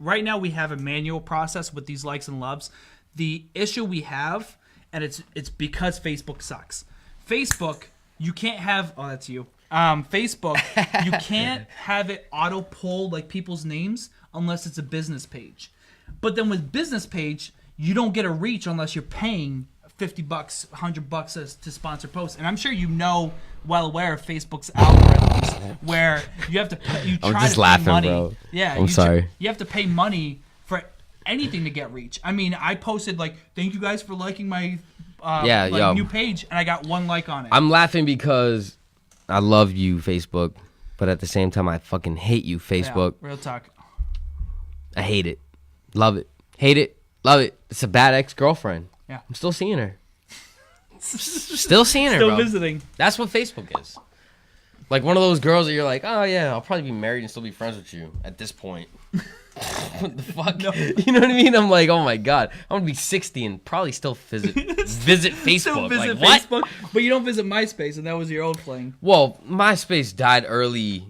right now we have a manual process with these likes and loves. The issue we have, and it's because Facebook sucks. Facebook, you can't have. Oh, that's you. Facebook, you can't have it auto pull like people's names unless it's a business page. But then with business page, you don't get a reach unless you're paying $50, $100 to sponsor posts. And I'm sure well aware of Facebook's algorithms where you have to pay, I'm just laughing, bro. Yeah, I'm sorry. You have to pay money for anything to get reach. I mean, I posted thank you guys for liking my new page, and I got 1 like on it. I'm laughing because I love you, Facebook, but at the same time, I fucking hate you, Facebook. Yeah, real talk. I hate it. Love it. Hate it. Love it. It's a bad ex-girlfriend. Yeah. I'm still seeing her. Still seeing her, Still bro. visiting. That's what Facebook is. Like one of those girls that you're like, oh yeah, I'll probably be married and still be friends with you at this point. What the fuck? No. You know what I mean? I'm like, oh my god, I'm gonna be 60 and probably still visit Facebook. Still visit like, Facebook, but you don't visit MySpace, and that was your old fling. Well, MySpace died early.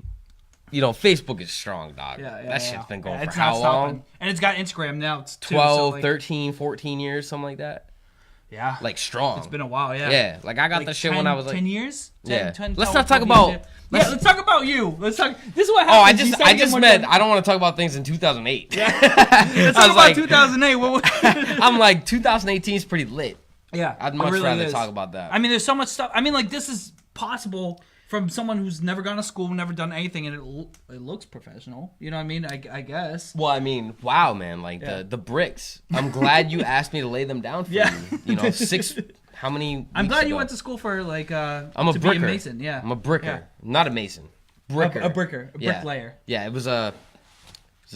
Facebook is strong, dog. Yeah, that shit's been going it's for how not long? stopping. And it's got Instagram now. It's 12, 13, 14 years, something like that. Yeah. Like strong. It's been a while, yeah. Yeah, like I got the shit 10, when I was like 10 years? 10, Yeah. 10, Let's 12, not talk 14 about- years. Let's talk about you. This is what Oh, happens. I just meant I don't want to talk about things in 2008. Let's I talk was about like- 2008. I'm like 2018 is pretty lit. Yeah. I'd much rather talk about that. I mean, there's so much stuff. I mean, this is possible from someone who's never gone to school, never done anything, and it looks professional. You know what I mean? I guess. Well, I mean, wow, man, the bricks. I'm glad you asked me to lay them down for you. 6. How many? I'm glad ago? you went to school for I'm a to bricker. be a mason. Yeah. I'm a bricker, Yeah. not a mason. Bricker. A bricker. A Yeah. bricklayer. Yeah, it was a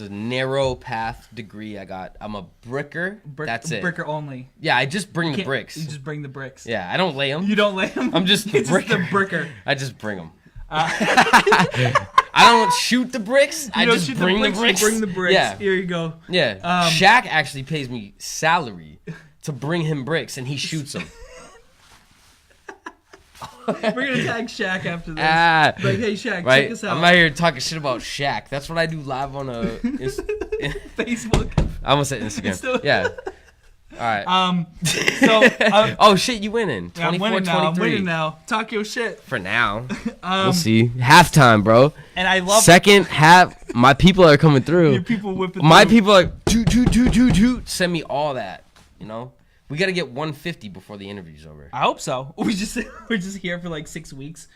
narrow path degree I got. I'm a bricker. That's it. Bricker only. Yeah, I just bring the Can't- bricks. You just bring the bricks. Yeah, I don't lay them. You don't lay them. I'm just the It's just the bricker. bricker. I just bring them. I don't shoot the bricks. I don't just shoot bring the bricks. You bring the bricks. Yeah. Here you go. Yeah. Shaq actually pays me salary to bring him bricks, and he shoots them. We're gonna tag Shaq after this. Like, hey Shaq, right? check us out. I'm out here talking shit about Shaq. That's what I do live on Facebook. I almost said Instagram. Still- Yeah. All right. So Oh shit, you winning? yeah, I'm 24, winning now. I'm 23. winning now. Talk your shit. For now. We'll see. Halftime, bro. And I love Second half. My people are coming through. your people whipping. My through. people are like, send me all that. We got to get 150 before the interview's over. I hope so. We're just here for like 6 weeks,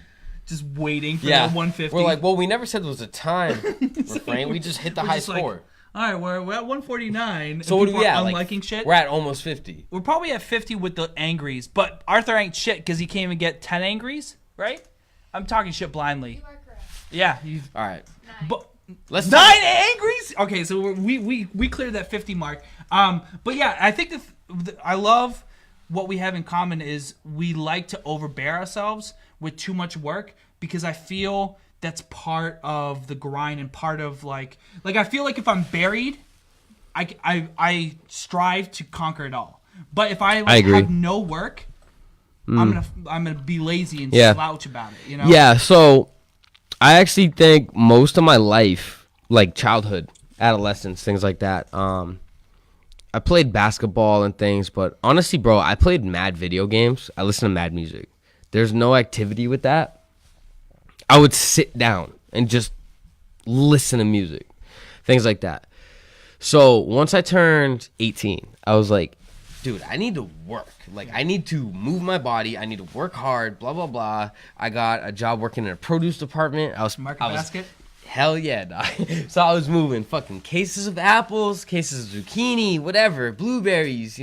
just waiting for Yeah. that 150. We're like, well, we never said there was a time refrain. We just hit the We're high just like, score. all right, we're at 149. So what are we at? Unliking shit. We're at almost 50. We're probably at 50 with the angries, but Arthur ain't shit because he can't even get 10 angries, right? I'm talking shit blindly. You are correct. Yeah. All right. But Let's 9 angries? Okay, so we cleared that 50 mark. But yeah, I think I love what we have in common is we like to overbear ourselves with too much work, because I feel that's part of the grind and part of like I feel like if I'm buried, I strive to conquer it all. But if I agree. have no work, I'm gonna be lazy and slouch about it. You know? Yeah. So I actually think most of my life, like childhood, adolescence, things like that. I played basketball and things, but honestly, bro, I played mad video games. I listened to mad music. There's no activity with that. I would sit down and just listen to music, things like that. So once I turned 18, I was like, dude, I need to work. Like, I need to move my body. I need to work hard, blah, blah, blah. I got a job working in a produce department. I was Basket? Hell yeah, dog. So I was moving fucking cases of apples, cases of zucchini, whatever, blueberries,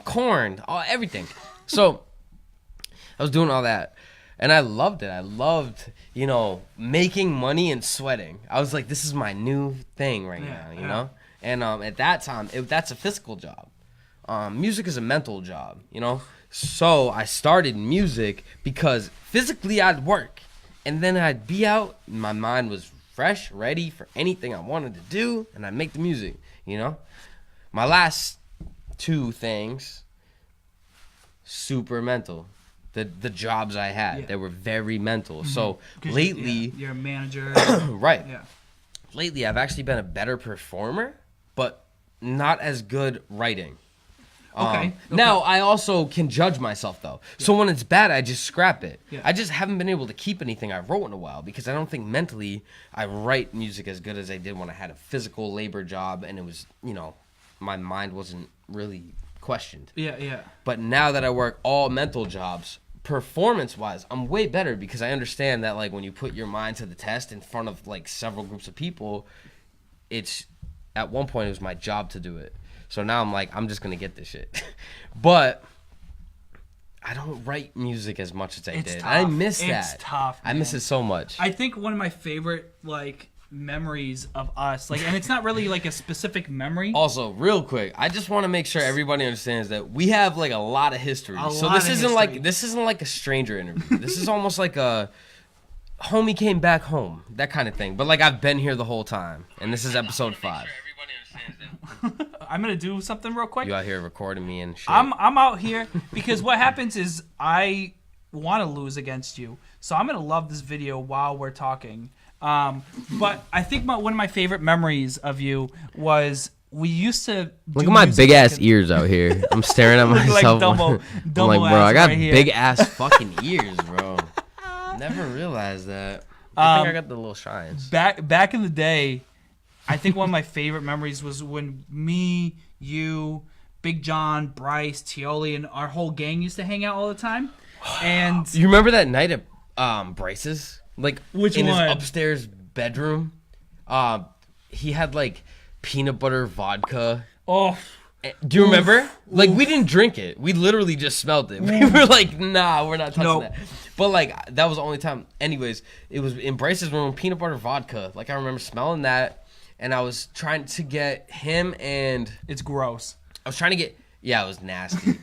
corn, everything. So I was doing all that, and I loved it. I loved, making money and sweating. I was like, this is my new thing right now, you know? And at that time, that's a physical job. Music is a mental job, So I started music because physically I'd work. And then I'd be out, and my mind was fresh, ready for anything I wanted to do, and I'd make the music, My last two things, super mental. The jobs I had, they were very mental. Mm-hmm. So lately... you're a manager. Right. Yeah. Lately, I've actually been a better performer, but not as good writing. Okay. Now, I also can judge myself, though. Yeah. So when it's bad, I just scrap it. Yeah. I just haven't been able to keep anything I wrote in a while because I don't think mentally I write music as good as I did when I had a physical labor job and it was, my mind wasn't really questioned. Yeah. But now that I work all mental jobs, performance-wise, I'm way better because I understand that, like, when you put your mind to the test in front of, like, several groups of people, at one point, it was my job to do it. So now I'm like, I'm just going to get this shit. But I don't write music as much as I did. Tough. I miss that. It's tough, man. I miss it so much. I think one of my favorite, memories of us, and it's not really, a specific memory. Also, real quick, I just want to make sure everybody understands that we have, a lot of history. This isn't like a stranger interview. This is almost like a homie came back home, that kind of thing. But, I've been here the whole time, and this is episode 5. I'm gonna do something real quick. You out here recording me and shit. I'm out here because what happens is I want to lose against you, so I'm gonna love this video while we're talking. But I think one of my favorite memories of you was we used to look at my big ass ears out here. I'm staring at myself. Dumbo I'm like, bro, I got right big ass fucking ears, bro. Never realized that. I think I got the little shines. Back in the day, I think one of my favorite memories was when me, you, Big John, Bryce, Tioli, and our whole gang used to hang out all the time. And you remember that night at Bryce's? Which in one? His upstairs bedroom. He had peanut butter vodka. Oh. Do you remember? We didn't drink it. We literally just smelled it. We were like, nah, we're not touching that. But that was the only time. Anyways, it was in Bryce's room, peanut butter vodka. I remember smelling that. And I was trying to get him and... It's gross. I was trying to get... Yeah, it was nasty.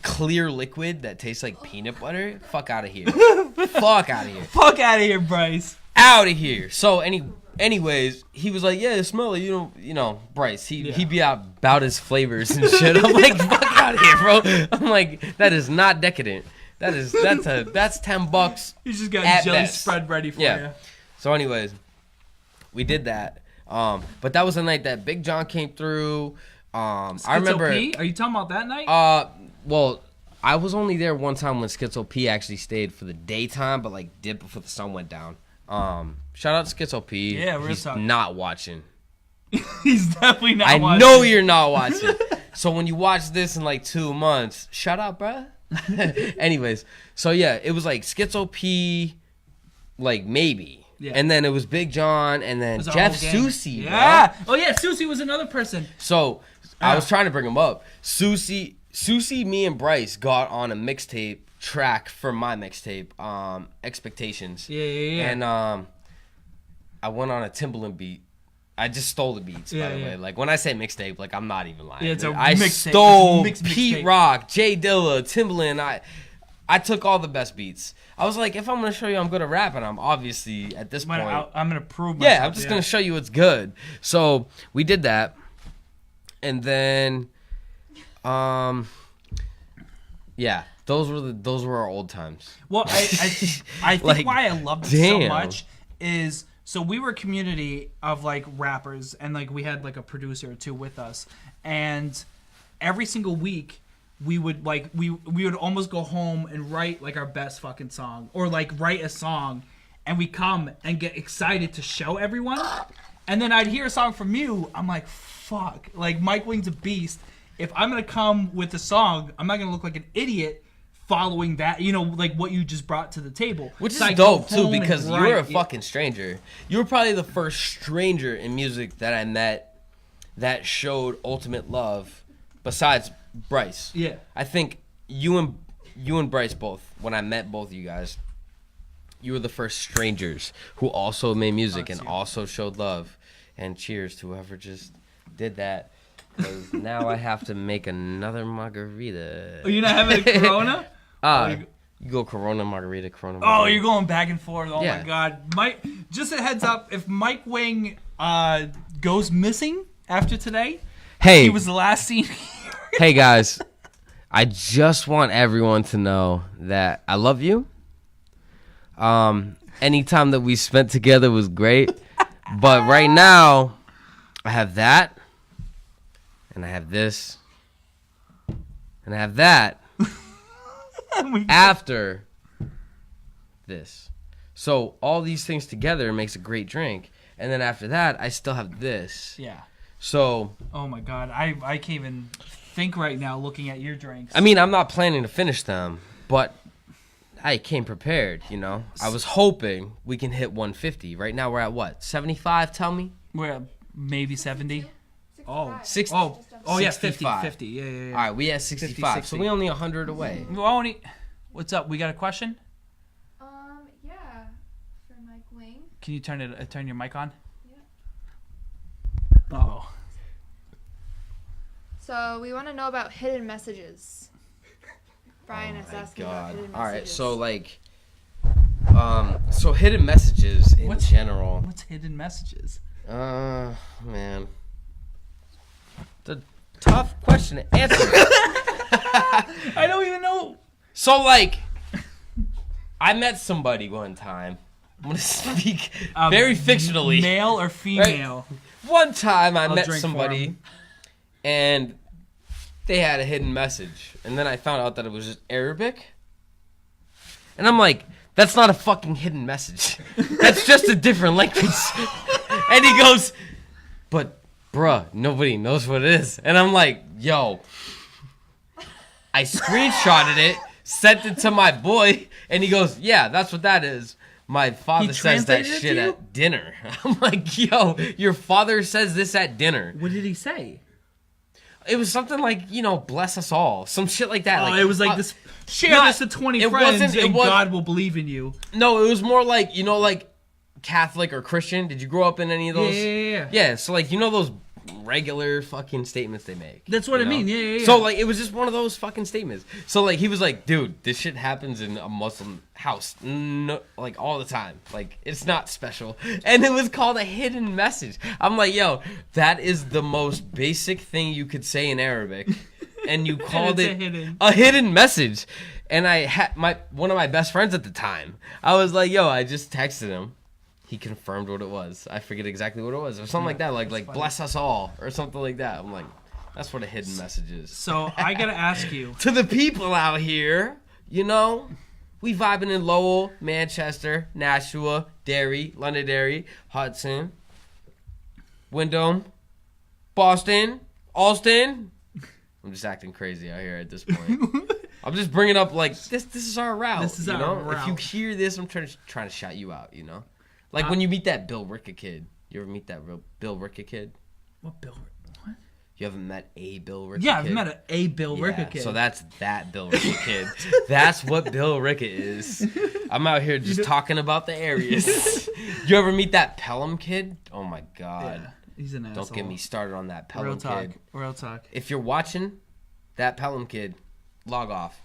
Clear liquid that tastes like peanut butter. Fuck out of here. Fuck out of here. Fuck out of here, Bryce. Out of here. So, anyways, he was like, yeah, smell it. Bryce. He'd be out about his flavors and shit. I'm like, fuck out of here, bro. I'm like, that is not decadent. That's $10. You just got jelly best. Spread ready for you. So, anyways, we did that. But that was the night that Big John came through. I remember. P? Are you talking about that night? Well, I was only there one time when Schizo P actually stayed for the daytime, but dipped before the sun went down. Shout out to Schizo P. Yeah, we're not watching. He's definitely not watching. I know you're not watching. So when you watch this in 2 months, shut up, bruh. Anyways, so yeah, it was Schizo P, maybe. Yeah. And then it was Big John, and then Jeff Susie. Yeah. Bro. Oh, yeah, Susie was another person. So, I was trying to bring him up. Susie, me and Bryce got on a mixtape track for my mixtape, Expectations. Yeah. And I went on a Timbaland beat, I just stole the beats, by the way. Like, when I say mixtape, like, I'm not even lying. Yeah, it's a I mixtape. stole It's a Pete mixtape. Rock, Jay Dilla, Timbaland. I took all the best beats. I was like, if I'm going to show you I'm good at rap, and I'm obviously, at this point... I'm going to prove myself. Yeah, I'm just going to show you it's good. So, we did that. And then, yeah, those were our old times. Well, I think Like, why I loved it so damn. much is... So we were a community of like rappers, and like we had like a producer or two with us, and every single week we would like we would almost go home and write like our best fucking song, or like write a song, and we come and get excited to show everyone, and then I'd hear a song from you. I'm like, fuck, like Mike Wing's a beast. If I'm gonna come with a song, I'm not gonna look like an idiot following that, you know, like what you just brought to the table. Which is So I go dope, too, home and because you write were a it. fucking stranger. You were probably the first stranger in music that I met that showed ultimate love, besides Bryce. Yeah. I think you and Bryce both, when I met both of you guys, you were the first strangers who also made music and also showed love. And cheers to whoever just did that. Because now I have to make another margarita. Oh, you're not having a Corona? You go Corona margarita. Oh, you're going back and forth. Oh Yeah. my God, Mike! Just a heads up: if Mike Wing goes missing after today, Hey, he was the last seen. hey guys, I just want everyone to know that I love you. Anytime that we spent together was great, but right now I have that, and I have this, and I have that. After this. So all these things together makes a great drink. And then after that, I still have this. Yeah. So, Oh my God, I can't even think right now looking at your drinks. I mean, I'm not planning to finish them, but I came prepared, you know. I was hoping we can hit 150. Right now we're at what? 75, tell me? We're at maybe 70. Oh, 60. oh yeah, 50, 65. 50. Yeah. All right, we at 65. 60. So we only 100 away. Well, only, what's up? We got a question? Yeah, for Mike Wing. Can you turn your mic on? Yeah. Oh. So we want to know about hidden messages. Brian is asking about hidden messages. All right, so like, so hidden messages in general. What's hidden messages? Man. It's a tough question to answer. I don't even know. So, like, I met somebody one time. I'm going to speak very fictionally. Male or female? One time I I'll met drink for somebody, him. and they had a hidden message. And then I found out that it was just Arabic. And I'm like, that's not a fucking hidden message. That's just a different language. And he goes, but, bruh, nobody knows what it is. And I'm like, yo. I screenshotted it, sent it to my boy, and he goes, yeah, that's what that is. My father says that translated it shit to you? at dinner. I'm like, yo, your father says this at dinner. What did he say? It was something like, you know, bless us all. Some shit like that. Oh, like, it was like this. Share not- this to 20 it friends, wasn't- it and was- God will believe in you. No, it was more like, you know, like Catholic or Christian. Did you grow up in any of those? Yeah. Yeah, so like, you know those regular fucking statements they make. That's what you I know? mean. Yeah. So like, it was just one of those fucking statements. So like, he was like, dude, this shit happens in a Muslim house, no, like all the time. Like, it's not special. And it was called a hidden message. I'm like, yo, that is the most basic thing you could say in Arabic. And you called it's it a a hidden message. And I had one of my best friends at the time. I was like, yo, I just texted him. He confirmed what it was. I forget exactly what it was. Or something like that. Like bless us all. Or something like that. I'm like, that's what a hidden message is. So I gotta ask you. To the people out here, you know, we vibing in Lowell, Manchester, Nashua, Derry, Londonderry, Hudson, Wyndham, Boston, Alston. I'm just acting crazy out here at this point. I'm just bringing up like this is our route. This is you our know? route. If you hear this, I'm trying to shout you out. You know, like when you meet that Bill Ricka kid. You ever meet that real Bill Ricka kid? What Bill? What? You haven't met a Bill Ricka Yeah, kid? I've met a Bill Ricka Yeah, kid. so that's that Bill Ricka kid. That's what Bill Ricka is. I'm out here just talking about the areas. You ever meet that Pelham kid? Oh my god. Yeah. He's an asshole. Don't get me started on that Pelham Real talk. kid. Real talk. If you're watching, that Pelham kid, log off.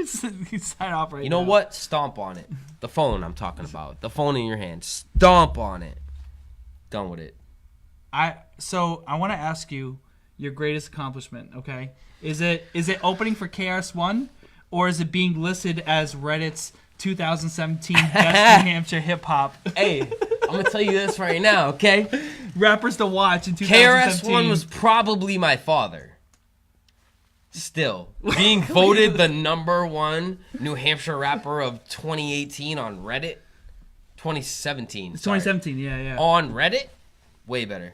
Sign off right You know now. what? Stomp on it. The phone I'm talking about. The phone in your hand. Stomp on it. Done with it. So I want to ask you your greatest accomplishment, okay? Is it opening for KRS-One, or is it being listed as Reddit's 2017 Best New Hampshire Hip Hop Hey, I'm going to tell you this right now, okay? Rappers to Watch in 2017? KRS-One was probably my father. Still. Being voted the #1 New Hampshire rapper of 2018 on Reddit. 2017. It's 2017, yeah. On Reddit? Way better.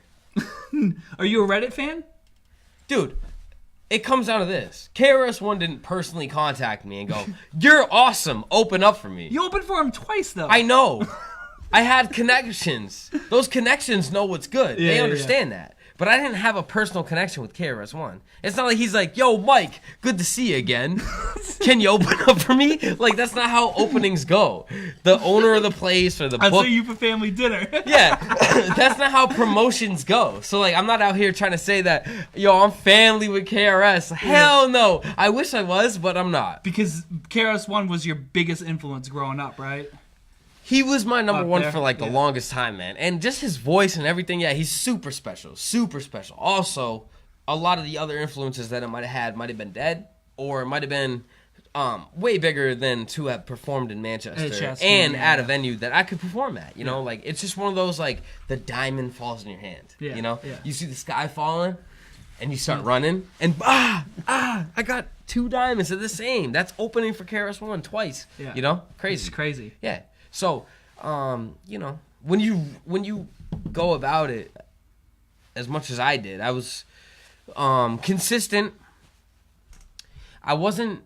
Are you a Reddit fan? Dude, it comes down to this. KRS-One didn't personally contact me and go, "You're awesome, open up for me." You opened for him twice, though. I know. I had connections. Those connections know what's good. They understand that. But I didn't have a personal connection with KRS-One. It's not like he's like, "Yo, Mike, good to see you again. Can you open up for me?" Like, that's not how openings go. The owner of the place or the I'll book. see you for family dinner. Yeah, that's not how promotions go. So, like, I'm not out here trying to say that, yo, I'm family with KRS. Hell no. I wish I was, but I'm not. Because KRS-One was your biggest influence growing up, right? He was my number Up one there, for, like, the yeah. longest time, man. And just his voice and everything, yeah, he's super special. Super special. Also, a lot of the other influences that it might have had might have been dead, or it might have been way bigger than to have performed in Manchester and at a venue that I could perform at. You know, like, it's just one of those, like, the diamond falls in your hand. Yeah, You know? yeah. You see the sky falling, and you start running, and I got 2 diamonds. They're the same. That's opening for KRS-One twice. Yeah. You know? Crazy. It's crazy. Yeah. So, you know, when you go about it as much as I did, I was consistent. I wasn't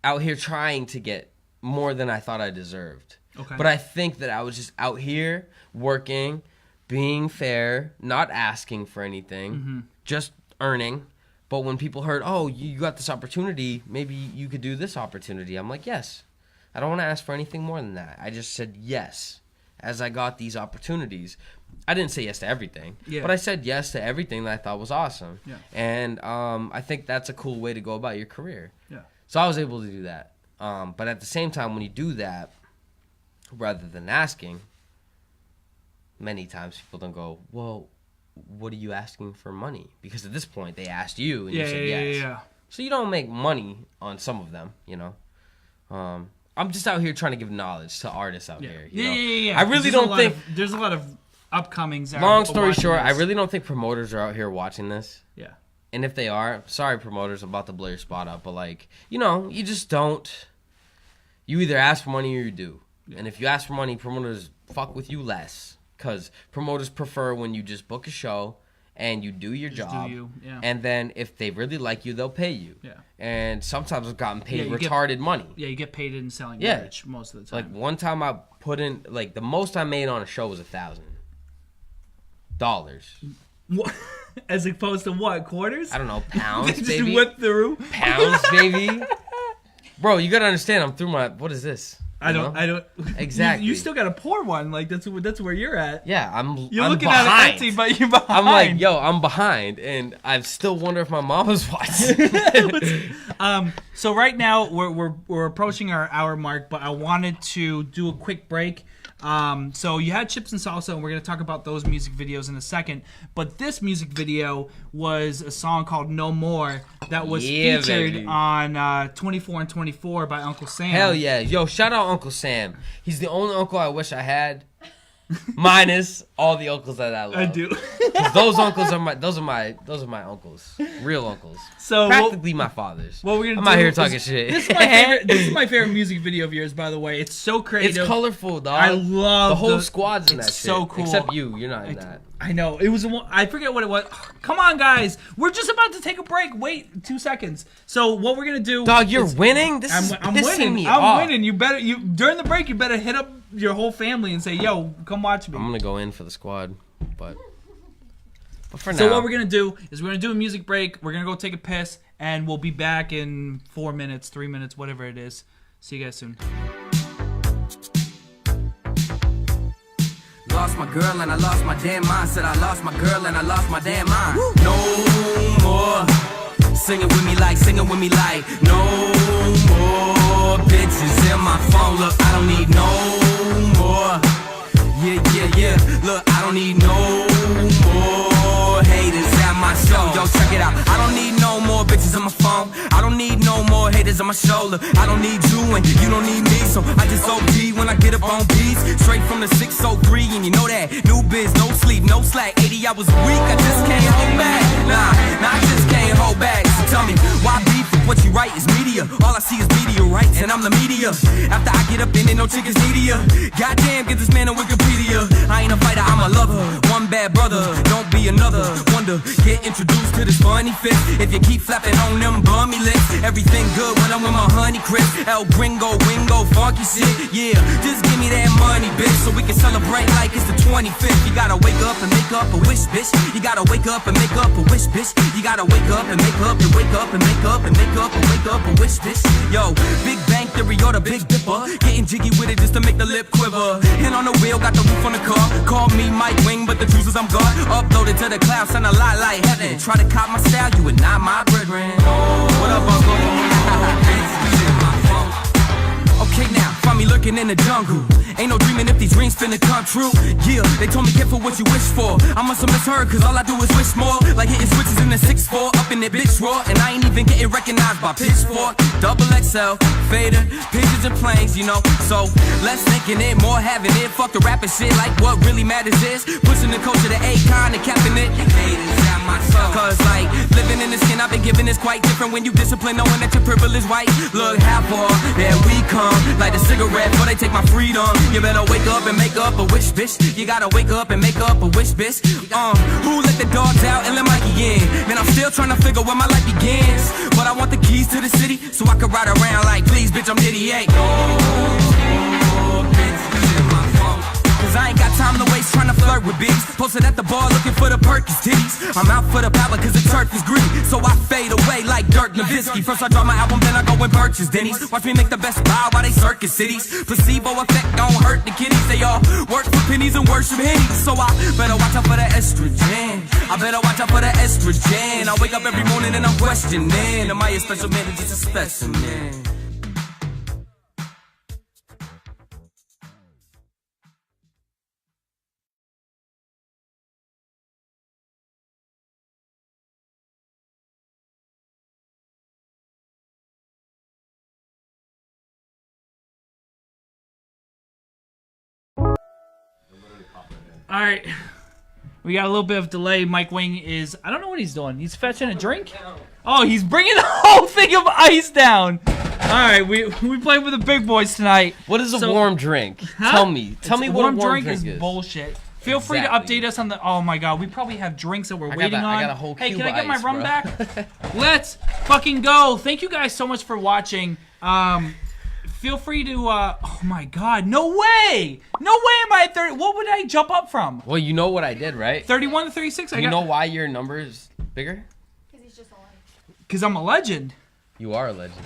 out here trying to get more than I thought I deserved. Okay. But I think that I was just out here working, being fair, not asking for anything, just earning. But when people heard, "Oh, you got this opportunity, maybe you could do this opportunity," I'm like, yes. I don't want to ask for anything more than that. I just said yes as I got these opportunities. I didn't say yes to everything, but I said yes to everything that I thought was awesome. Yeah. And I think that's a cool way to go about your career. Yeah. So I was able to do that. But at the same time, when you do that, rather than asking, many times people don't go, "Well, what are you asking for money?" Because at this point, they asked you and you said yes. Yeah. So you don't make money on some of them, you know. I'm just out here trying to give knowledge to artists out here. You know? Yeah. I really don't think. There's a lot of upcomings. that Long are story watching short, this. I really don't think promoters are out here watching this. Yeah. And if they are, sorry promoters, I'm about to blow your spot up. But, like, you know, you just don't. You either ask for money or you do. Yeah. And if you ask for money, promoters fuck with you less. Because promoters prefer when you just book a show and you do your job. And then if they really like you, they'll pay you. Yeah. And sometimes I've gotten paid you retarded money. Yeah, you get paid in selling merch most of the time. Like, one time I put in, like, the most I made on a show was $1,000. What? As opposed to what? Quarters? I don't know, pounds, just baby. whip through. Pounds, baby. Bro, you gotta understand, I'm through my, what is this? I don't. Exactly. You still gotta pour one. Like, that's where you're at. Yeah, You're I'm looking behind. at it empty, but you're behind. I'm like, yo, I'm behind, and I still wonder if my mom was watching. So right now we're approaching our hour mark, but I wanted to do a quick break. So you had Chips and Salsa, and we're gonna talk about those music videos in a second. But this music video was a song called "No More" that was featured baby. on 24 and 24 by Uncle Sam. Hell yeah, yo, shout out Uncle Sam. He's the only uncle I wish I had, minus all the uncles that I love. I do. 'Cause those uncles are my uncles, real uncles. So practically my fathers. What we're gonna I'm do out here is- talking shit. This is my favorite. This is my favorite music video of yours, by the way. It's so creative. It's colorful, dog. I love the whole squad's in it's that so shit. cool. Except you. You're not in that. I know. It was. I forget what it was. Come on, guys. We're just about to take a break. Wait 2 seconds. So what we're gonna do? Dog, you're winning. This is I'm pissing winning. me I'm off. winning. You during the break. You better hit up your whole family and say, "Yo, come watch me." I'm gonna go in for the squad, but for now. So what we're gonna do is we're gonna do a music break. We're gonna go take a piss, and we'll be back in 4 minutes, 3 minutes, whatever it is. See you guys soon. lost my girl and I lost my damn mind. Said I lost my girl and I lost my damn mind. No more singing with me like, no more bitches in my phone. Look, I don't need no more. Yeah. Look, I don't need no more haters at my show. Yo, check it out. I don't need no more bitches on my phone. I don't need no more haters on my shoulder. I don't need you and you don't need me. So I just OG when I get up on beats. Straight from the 603 and you know that. New biz, no sleep, no slack. 80 hours a week, I just can't hold back. Nah, I just can't hold back. So tell me, why beef if what you write is media? All I see is meteorites and I'm the media. After I get up in it, no chickens needier. Goddamn, get this man a Wikipedia. I ain't a fighter, I'm a lover. One bad brother, don't be another. Wonder, get introduced to this funny fit. If you keep flapping on them bummy lips, everything good when I'm with my honey crisp. El Gringo, Wingo, funky shit. Yeah, just give me that money, bitch, so we can celebrate like it's the 25th. You gotta wake up and make up a wish, bitch. You gotta wake up and make up a wish, bitch. You gotta wake up and make up and wake up and make up and make up and wake up a wish, bitch. Yo, Big Bang Theory or the Big Dipper. Getting jiggy with it just to make the lip quiver. Hand on the wheel, got the roof on the car. Call me Mike Wing, but the truth is I'm God. Uploaded to the cloud, sound a lot like heaven. Try to cop my style, you are not my brethren. What up, Uncle? Okay now, find me lurking in the jungle. Ain't no dreaming if these dreams finna come true. Yeah, they told me careful what you wish for. I must have misheard, cause all I do is wish more. Like hitting switches in the 6-4, up in that bitch roar. And I ain't even getting recognized by Pitchfork. Double XL, fader, pigeons and planes, you know. So, less thinking it, more having it. Fuck the rapping shit, like what really matters is pushing the culture to Akon and capping it. Haters at my soul. Cause like, living in the skin I've been given is quite different when you discipline knowing that your privilege is white. Look how far that we come. Like a cigarette before they take my freedom. You better wake up and make up a wish, bitch. You gotta wake up and make up a wish, bitch. Who let the dogs out and let Mikey in? Man, I'm still trying to figure where my life begins. But I want the keys to the city so I can ride around like, please, bitch, I'm Diddy 8. Cause I ain't got time to waste trying to flirt with bees. Posted at the bar looking for the Perkins titties. I'm out for the power cause the turf is greedy. So I fade away like Dirk Nowitzki. First I drop my album, then I go and purchase Denny's. Watch me make the best buy while they circus cities. Placebo effect don't hurt the kiddies. They all work for pennies and worship hennies. So I better watch out for the estrogen. I better watch out for the estrogen. I wake up every morning and I'm questioning, am I a special man or just a specimen? All right, we got a little bit of delay. Mike Wing is, I don't know what he's doing. He's fetching a drink? Oh, he's bringing the whole thing of ice down. All right, we played with the big boys tonight. What is a warm drink? Huh? Tell me what a warm drink is. Bullshit. Feel free to update us on the, oh my God, we probably have drinks that we're waiting on. I got a whole Hey, cube can I get of my ice, rum bro. back? Let's fucking go. Thank you guys so much for watching. Feel free to, oh my God, no way am I at 30, what would I jump up from? Well, you know what I did, right? 31 to 36? You know why your number is bigger? Because he's just a legend. Because I'm a legend. You are a legend.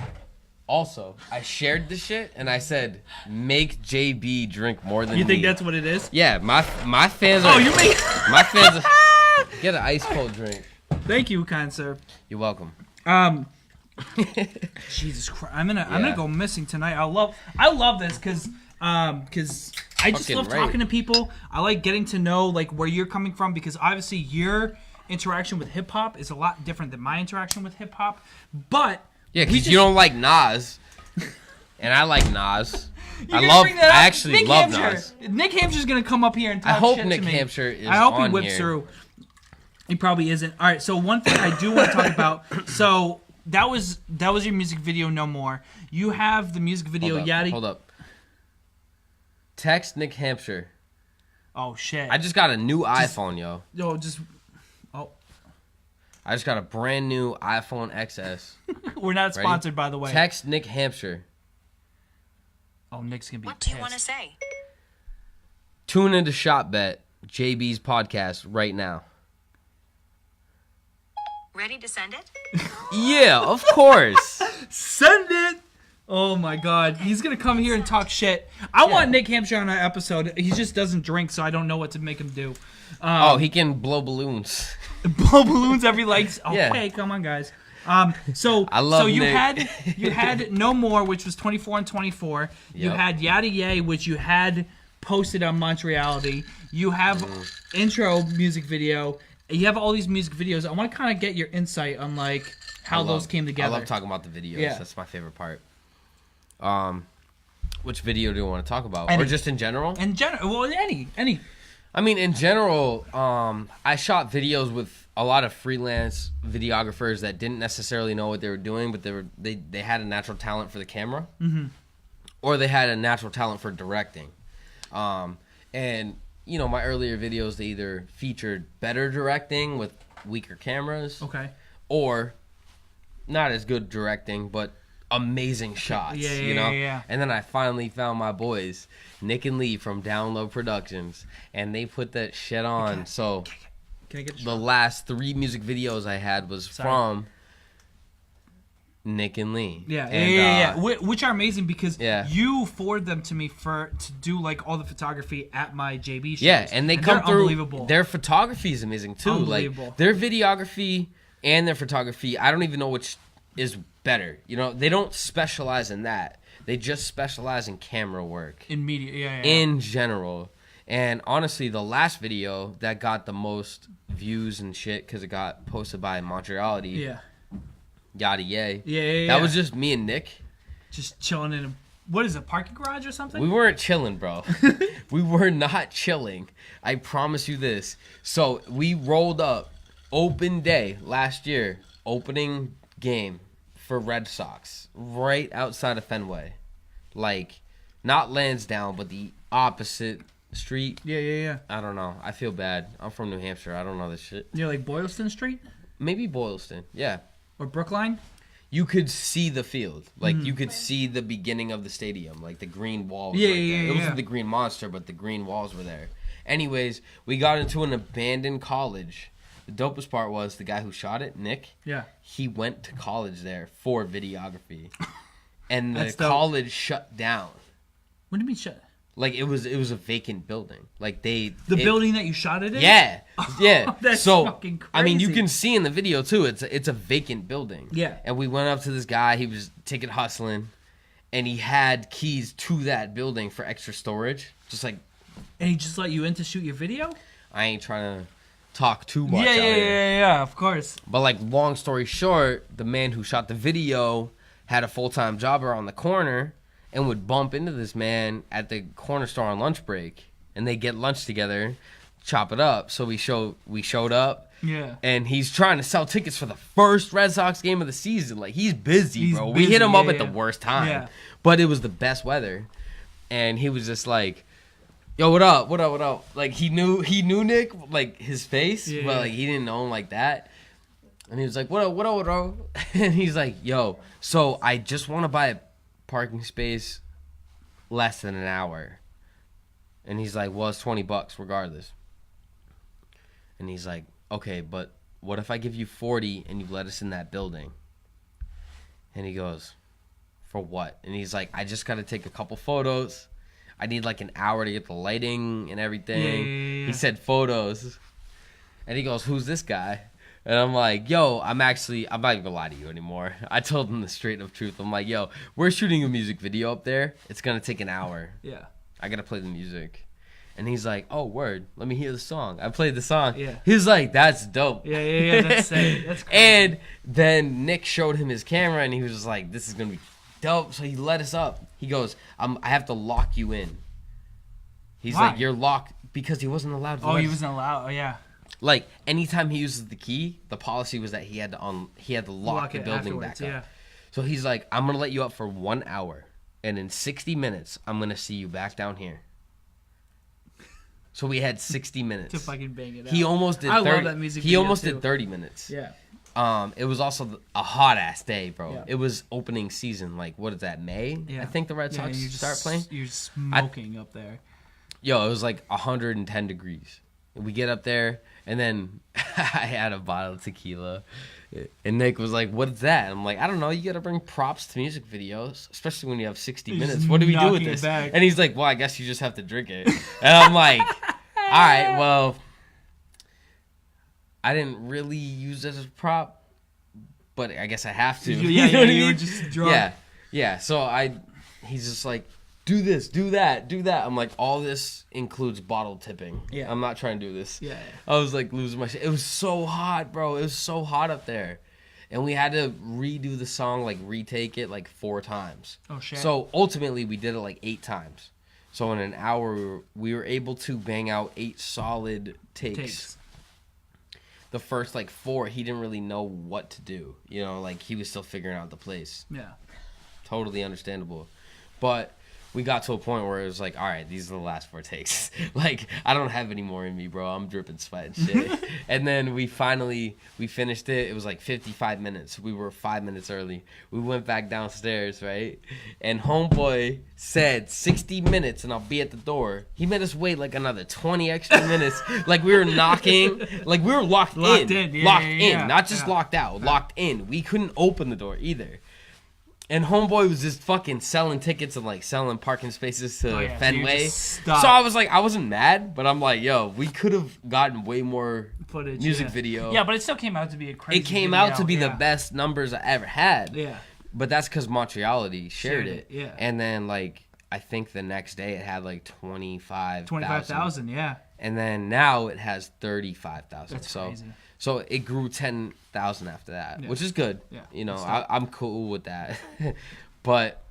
Also, I shared this shit and I said, make JB drink more than You think me. that's what it is? Yeah, my fans are. Oh, you mean? My fans are. Get an ice cold drink. Thank you, kind sir. You're welcome. Jesus Christ, I'm gonna go missing tonight. I love this because I just Fucking love right. talking to people. I like getting to know like where you're coming from because obviously your interaction with hip hop is a lot different than my interaction with hip hop. But Yeah, because you don't like Nas, and I like Nas. I actually Nick love Hampshire. Nas. Nick Hampshire's gonna come up here and talk I hope shit Nick to me. Hampshire is I hope he on whips here. through. He probably isn't. All right, so one thing I do want to talk about. So that was your music video, No More. You have the music video, Yachty. Hold up. Text Nick Hampshire. Oh shit. I just got a new iPhone, yo. I just got a brand new iPhone XS. We're not Ready? sponsored, by the way. Text Nick Hampshire. Oh, Nick's gonna be What pissed. do you want to say? Tune into ShotBet, JB's podcast right now. Ready to send it? Yeah, of course. Send it. Oh my God, he's gonna come here and talk shit. I want Nick Hampshire on our episode. He just doesn't drink, so I don't know what to make him do. He can blow balloons. Blow balloons every Okay, Yeah. come on, guys. So I love so you Nick. had No More, which was 24 and 24. You Yep. had Yada Yay, which you had posted on Montreality. You have intro music video. You have all these music videos. I want to kind of get your insight on like how those came together. I love talking about the videos. Yeah. That's my favorite part. Which video do you want to talk about? Any. Or just in general? In general, well, any. I mean, in general, I shot videos with a lot of freelance videographers that didn't necessarily know what they were doing, but they had a natural talent for the camera, or they had a natural talent for directing. And you know, my earlier videos, they either featured better directing with weaker cameras, Okay. or not as good directing, but amazing shots. Yeah, you know. yeah. And then I finally found my boys, Nick and Lee from Download Productions, and they put that shit on. So Can I get a the shot? last 3 music videos I had was from Nick and Lee. Yeah, And, yeah. Which are amazing because Yeah. you forward them to me to do like all the photography at my JB shows. Yeah, and they come they're through. unbelievable. Their photography is amazing too. Unbelievable. Like their videography and their photography, I don't even know which is better. You know, they don't specialize in that. They just specialize in camera work in media. Yeah. in general. And honestly, the last video that got the most views and shit because it got posted by Montreality, Yeah. Yada Yay. Yeah. That was just me and Nick. just chilling in a what is it, parking garage or something? We weren't chilling, bro. We were not chilling. I promise you this. So we rolled up open day last year, opening game for Red Sox, right outside of Fenway. Like, not Lansdowne, but the opposite street. Yeah. I don't know. I feel bad. I'm from New Hampshire. I don't know this shit. Near like Boylston Street Maybe Boylston. Yeah. or Brookline. You could see the field. Like, you could see the beginning of the stadium. Like, the green wall was Yeah, right yeah, there. yeah, It wasn't yeah. the green monster, but the green walls were there. Anyways, we got into an abandoned college. The dopest part was the guy who shot it, Nick, Yeah. he went to college there for videography. And the That's dope. college shut down. What do you mean shut? Like, it was a vacant building. Like, The building that you shot it in? Yeah. Yeah. That's so, fucking I mean, you crazy. can see in the video, too, it's a vacant building. Yeah. And we went up to this guy. He was ticket hustling. And he had keys to that building for extra storage. Just like, And he just let you in to shoot your video? I ain't trying to talk too much Yeah, out here. yeah, of course. But, like, long story short, the man who shot the video had a full-time job around the corner and would bump into this man at the corner store on lunch break. And they get lunch together, chop it up. So we showed up. Yeah. And he's trying to sell tickets for the first Red Sox game of the season. Like, he's busy, He's bro. We busy, hit him up yeah, at the yeah. worst time. Yeah. But it was the best weather. And he was just like, yo, what up? What up? What up? Like, he knew Nick, like, his face. Yeah. But, like, he didn't know him like that. And he was like, what up? What up? What up? And he's like, yo, so I just want to buy a parking space less than an hour. And he's like, well, it's $20 regardless. And he's like, okay, but what if I give you 40 and you let us in that building? And he goes, for what? And he's like, I just got to take a couple photos. I need like an hour to get the lighting and everything. Yeah. He said photos. And he goes, who's this guy? And I'm like, yo, I'm not even gonna lie to you anymore. I told him the straight up truth. I'm like, yo, we're shooting a music video up there. It's gonna take an hour. Yeah. I gotta play the music. And he's like, oh, word, let me hear the song. I played the song. Yeah. He's like, that's dope. Yeah, that's sick. That's crazy. And then Nick showed him his camera, and he was just like, this is gonna be dope. So he let us up. He goes, I have to lock you in. He's Why? like, you're locked, because he wasn't allowed to Oh, let he us- wasn't allowed. Oh, yeah. Like, anytime he uses the key, the policy was that he had to lock the it building back afterwards, up. yeah. So he's like, I'm going to let you up for 1 hour. And in 60 minutes, I'm going to see you back down here. So we had 60 minutes. To fucking bang it out. He almost did I 30, love that music He video, almost too. did 30 minutes. Yeah. It was also a hot-ass day, bro. Yeah. It was opening season. Like, what is that, May? Yeah. I think the Red Sox start playing. You're smoking up there. Yo, it was like 110 degrees. We get up there, and then I had a bottle of tequila. And Nick was like, "What's that?" I'm like, "I don't know. You gotta bring props to music videos, especially when you have 60 minutes. What do we do with knocking it this?" back. And he's like, "Well, I guess you just have to drink it." And I'm like, "All right, well, I didn't really use it as a prop, but I guess I have to." Yeah, You know what I you were mean? just drunk. Yeah. So he's just like, "Do this, do that, do that." I'm like, all this includes bottle tipping. Yeah. I'm not trying to do this. Yeah. I was like losing my shit. It was so hot, bro. It was so hot up there. And we had to redo the song, like retake it like 4 times. Oh, shit. So ultimately we did it like 8 times. So in an hour we were able to bang out 8 solid takes. The first like 4, he didn't really know what to do. You know, like he was still figuring out the place. Yeah. Totally understandable. But we got to a point where it was like, all right, these are the last 4 takes. Like, I don't have any more in me, bro. I'm dripping sweat and shit. And then we finished it. It was like 55 minutes. We were 5 minutes early. We went back downstairs, right? And homeboy said 60 minutes and I'll be at the door. He made us wait like another 20 extra minutes. Like we were knocking. Like we were locked in. Yeah, locked yeah, in. yeah. Not just locked out. Locked in. We couldn't open the door either. And homeboy was just fucking selling tickets and like selling parking spaces to Oh, yeah, so Fenway. you just stopped. So I was like, I wasn't mad, but I'm like, yo, we could have gotten way more Footage, music yeah. video. Yeah, but it still came out to be a crazy It came video, out to be the yeah. best numbers I ever had. Yeah. But that's because Montreality shared Shared it. it, yeah. And then like I think the next day it had like 25,000. 25,000, yeah. And then now it has 35,000. That's so crazy. so it grew 10,000 after that, Yeah. which is good. Yeah, You know, that's I'm cool with that. But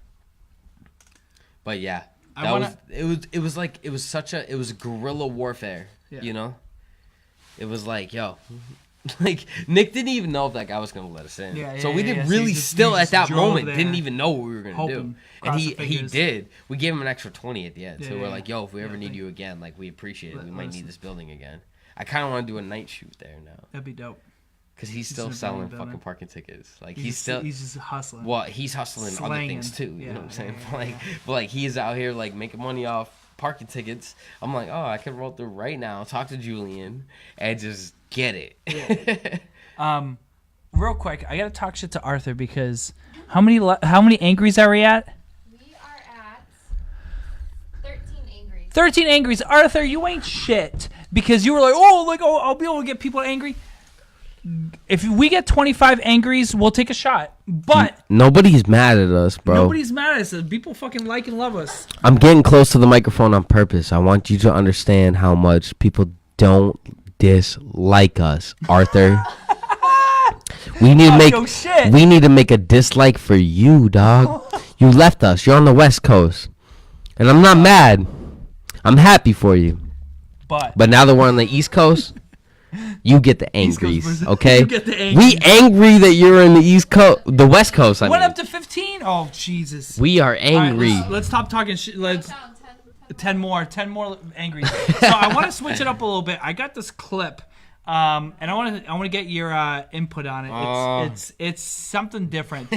yeah, it was guerrilla warfare. Yeah. You know, it was like, yo, like Nick didn't even know if that guy was gonna let us in. Yeah, so yeah, we yeah, didn't so you really just- still you at just that drove moment there, didn't even know what we were gonna do. hoping, And cross he the fingers. did. We gave him an extra 20 at the end. So Yeah, we're yeah. like, yo, if we ever Yeah, need thank- you again, like we appreciate it. We Let might us need know. this building again. I kind of want to do a night shoot there now. That'd be dope. Because he's still in a selling building. fucking parking tickets. Like He's he's just hustling. well, he's hustling other Slanging. things too. You Yeah, know what I'm saying? yeah, But like he's out here like making money off parking tickets. I'm like, oh, I could roll through right now, talk to Julian, and just get it. Real quick, I gotta talk shit to Arthur because how many angries are we at? We are at 13 angry. 13 angries. Arthur, you ain't shit because you were like, oh, I'll be able to get people angry. If we get 25 angries, we'll take a shot. But Nobody's mad at us, bro. nobody's mad at us. People fucking like and love us. I'm getting close to the microphone on purpose. I want you to understand how much people don't dislike us, Arthur. We need to make yo, shit. we need to make a dislike for you, dog. You left us. You're on the West Coast. And I'm not mad. I'm happy for you. But now that we're on the East Coast, you get the East Coast angries, versus- okay? you get the We angries. angry that you're in the East Coast, the West Coast, I Went mean. up to 15? Oh, Jesus. We are All right, angry. let's stop talking shit. Let's Down 10. 10 more angry. So I want to switch it up a little bit. I got this clip, and I want to get your input on it. It's something different.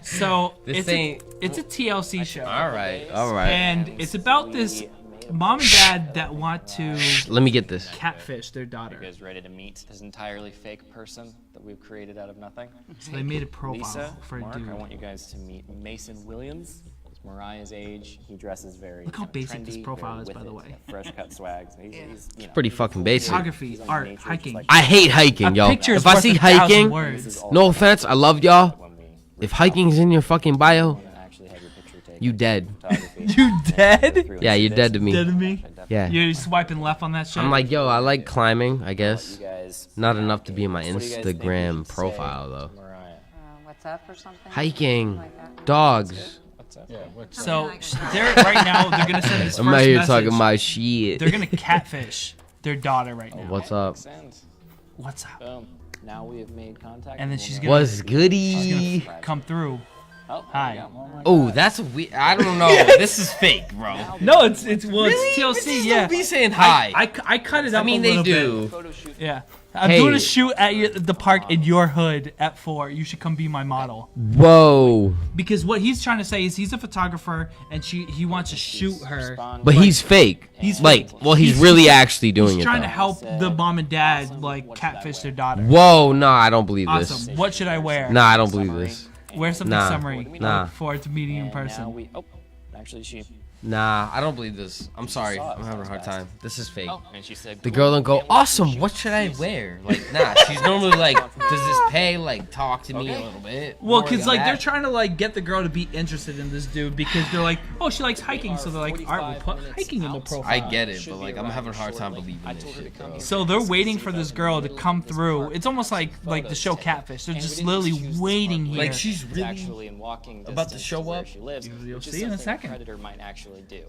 So This it's ain't- it's a TLC show, All right. and it's about this mom and dad that want to Let me get this. catfish their You daughter. guys ready to meet this entirely fake person that we've created out of nothing? So they made a profile Lisa, for a Mark, dude. I want you guys to meet Mason Williams. He's Mariah's age. He dresses very Look how kinda basic this trendy, profile very is, by with the it, way. Fresh cut swags. He's Pretty fucking basic. Photography, He's on art, nature, just hiking. like- I hate hiking, yo. Picture is If I worth see 1,000 hiking, words. no offense, I love y'all. when we If hiking's in your fucking bio, and actually have your picture taken. you dead. Photography. You dead? Yeah, you're dead to Dead me. to me? Yeah. You're swiping left on that shit. I'm like, yo, I like climbing, I You guess. guys. Not enough to be in my What do you guys think we Instagram should say profile, to though. Mariah? What's up or something? Hiking, Like that. dogs. What's up? so they're right now. They're gonna send this I'm first out here message. talking my shit. They're gonna catfish their daughter right now. What's up? Send. What's up? Boom. Now we have made contact. And then we'll she's know- gonna- What's goody? Come through. Oh, Hi. there we go. Oh my Oh, God. that's weird. I don't know. This is fake, bro. No, it's well, Really? it's TLC. Bitches Yeah. don't be saying hi. I cut it up. I mean, a they little do. Photo shoot. Bit. Yeah. I'm Hey. doing a shoot at the park in your hood at 4. You should come be my model. Whoa. Because what he's trying to say is he's a photographer and he wants to shoot her. But he's fake. He's like, fake. well, he's really actually doing He's it. trying though. to help the mom and dad like catfish their daughter. Whoa, no, I don't believe this. Awesome. What should I wear? Nah, I don't believe this. Wear something Nah. summery. Nah. For it to meet you in And person. now we, actually she. Nah, I don't believe this. I'm sorry. I'm having a hard time. This is fake. Oh, and she said. The girl don't go, awesome, what should I wear? Like, nah, she's normally like, does this pay? Like, talk to me a little bit. Well, More because than like they're that. trying to like get the girl to be interested in this dude because they're like, oh, she likes hiking, so they're like, all right, we'll put hiking in the profile. I get it, but like, I'm having a hard time believing this shit, bro. So they're waiting for this girl to come through. It's almost like the show Catfish. They're just literally waiting here. Like, she's really actually in walking about to distance show where up. She lives, You'll which is see in a something second. Predator might actually do.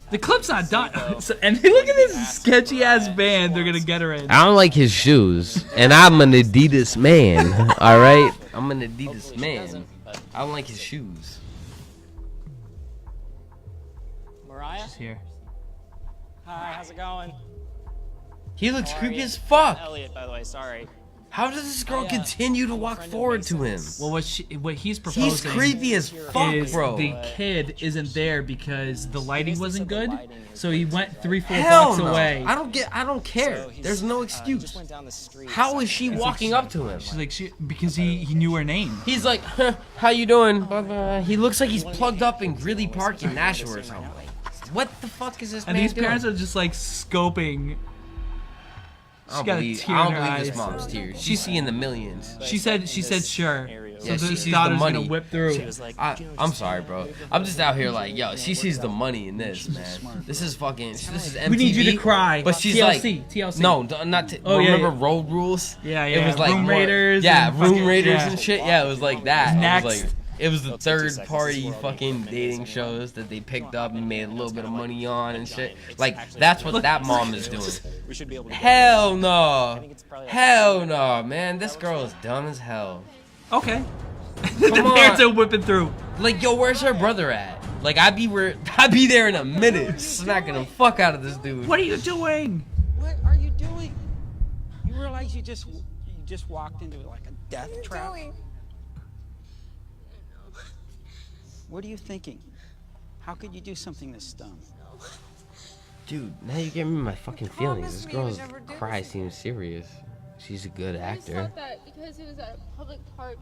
The clip's not done. So, and look at this sketchy ass band they're gonna get her in. I don't like his shoes, and I'm an Adidas man, all right? I'm an Adidas man. I don't like his shoes. Mariah? She's here. Hi, how's it going? He looks How are creepy you? as fuck. Elliot, by the way, sorry. How does this girl continue to walk forward to him? Well, what he's proposing He's creepy as fuck, is bro. the kid isn't there because the lighting wasn't good, so he went 3-4 Hell blocks no. away. I don't care. So he's, There's no just excuse. went down the street, How is she walking up to him? She's like, because he knew her name. He's like, huh, how you doing? He looks like he's plugged up in Greeley Park in Nashua or something. What the fuck is this And man these doing? parents are just like scoping. I got a don't tear in her believe this eyes. mom's tears. She's seeing the millions. She said sure. So Yeah, she the sees the daughter's money. gonna whip through. I'm sorry, bro. I'm just out here like, yo, she sees the money in this, man. This is fucking. This is MTV. We need you to cry. But she's TLC. like, no, not. Oh, yeah, remember yeah. Road Rules? Yeah, It yeah. was like Room more- Raiders. Yeah, and Room fucking- Raiders yeah. and shit. Yeah, it was like that. Next. It was like. It was the third party fucking dating shows that they picked up and made a little bit of money on and shit. Like, that's what that mom is doing. We should be able to Hell no. Hell no, man. This girl is dumb as hell. Okay. The Come parents on. are whipping through. Like, yo, where's her brother at? Like, I'd be there in a minute, smacking the fuck out of this dude. What are you doing? What are you doing? You realize you just walked into like a death trap? What are you thinking? How could you do something this dumb? Dude, now you get me my fucking feelings. This girl's cry seems serious. She's a good I just actor. thought that because it was at a public park,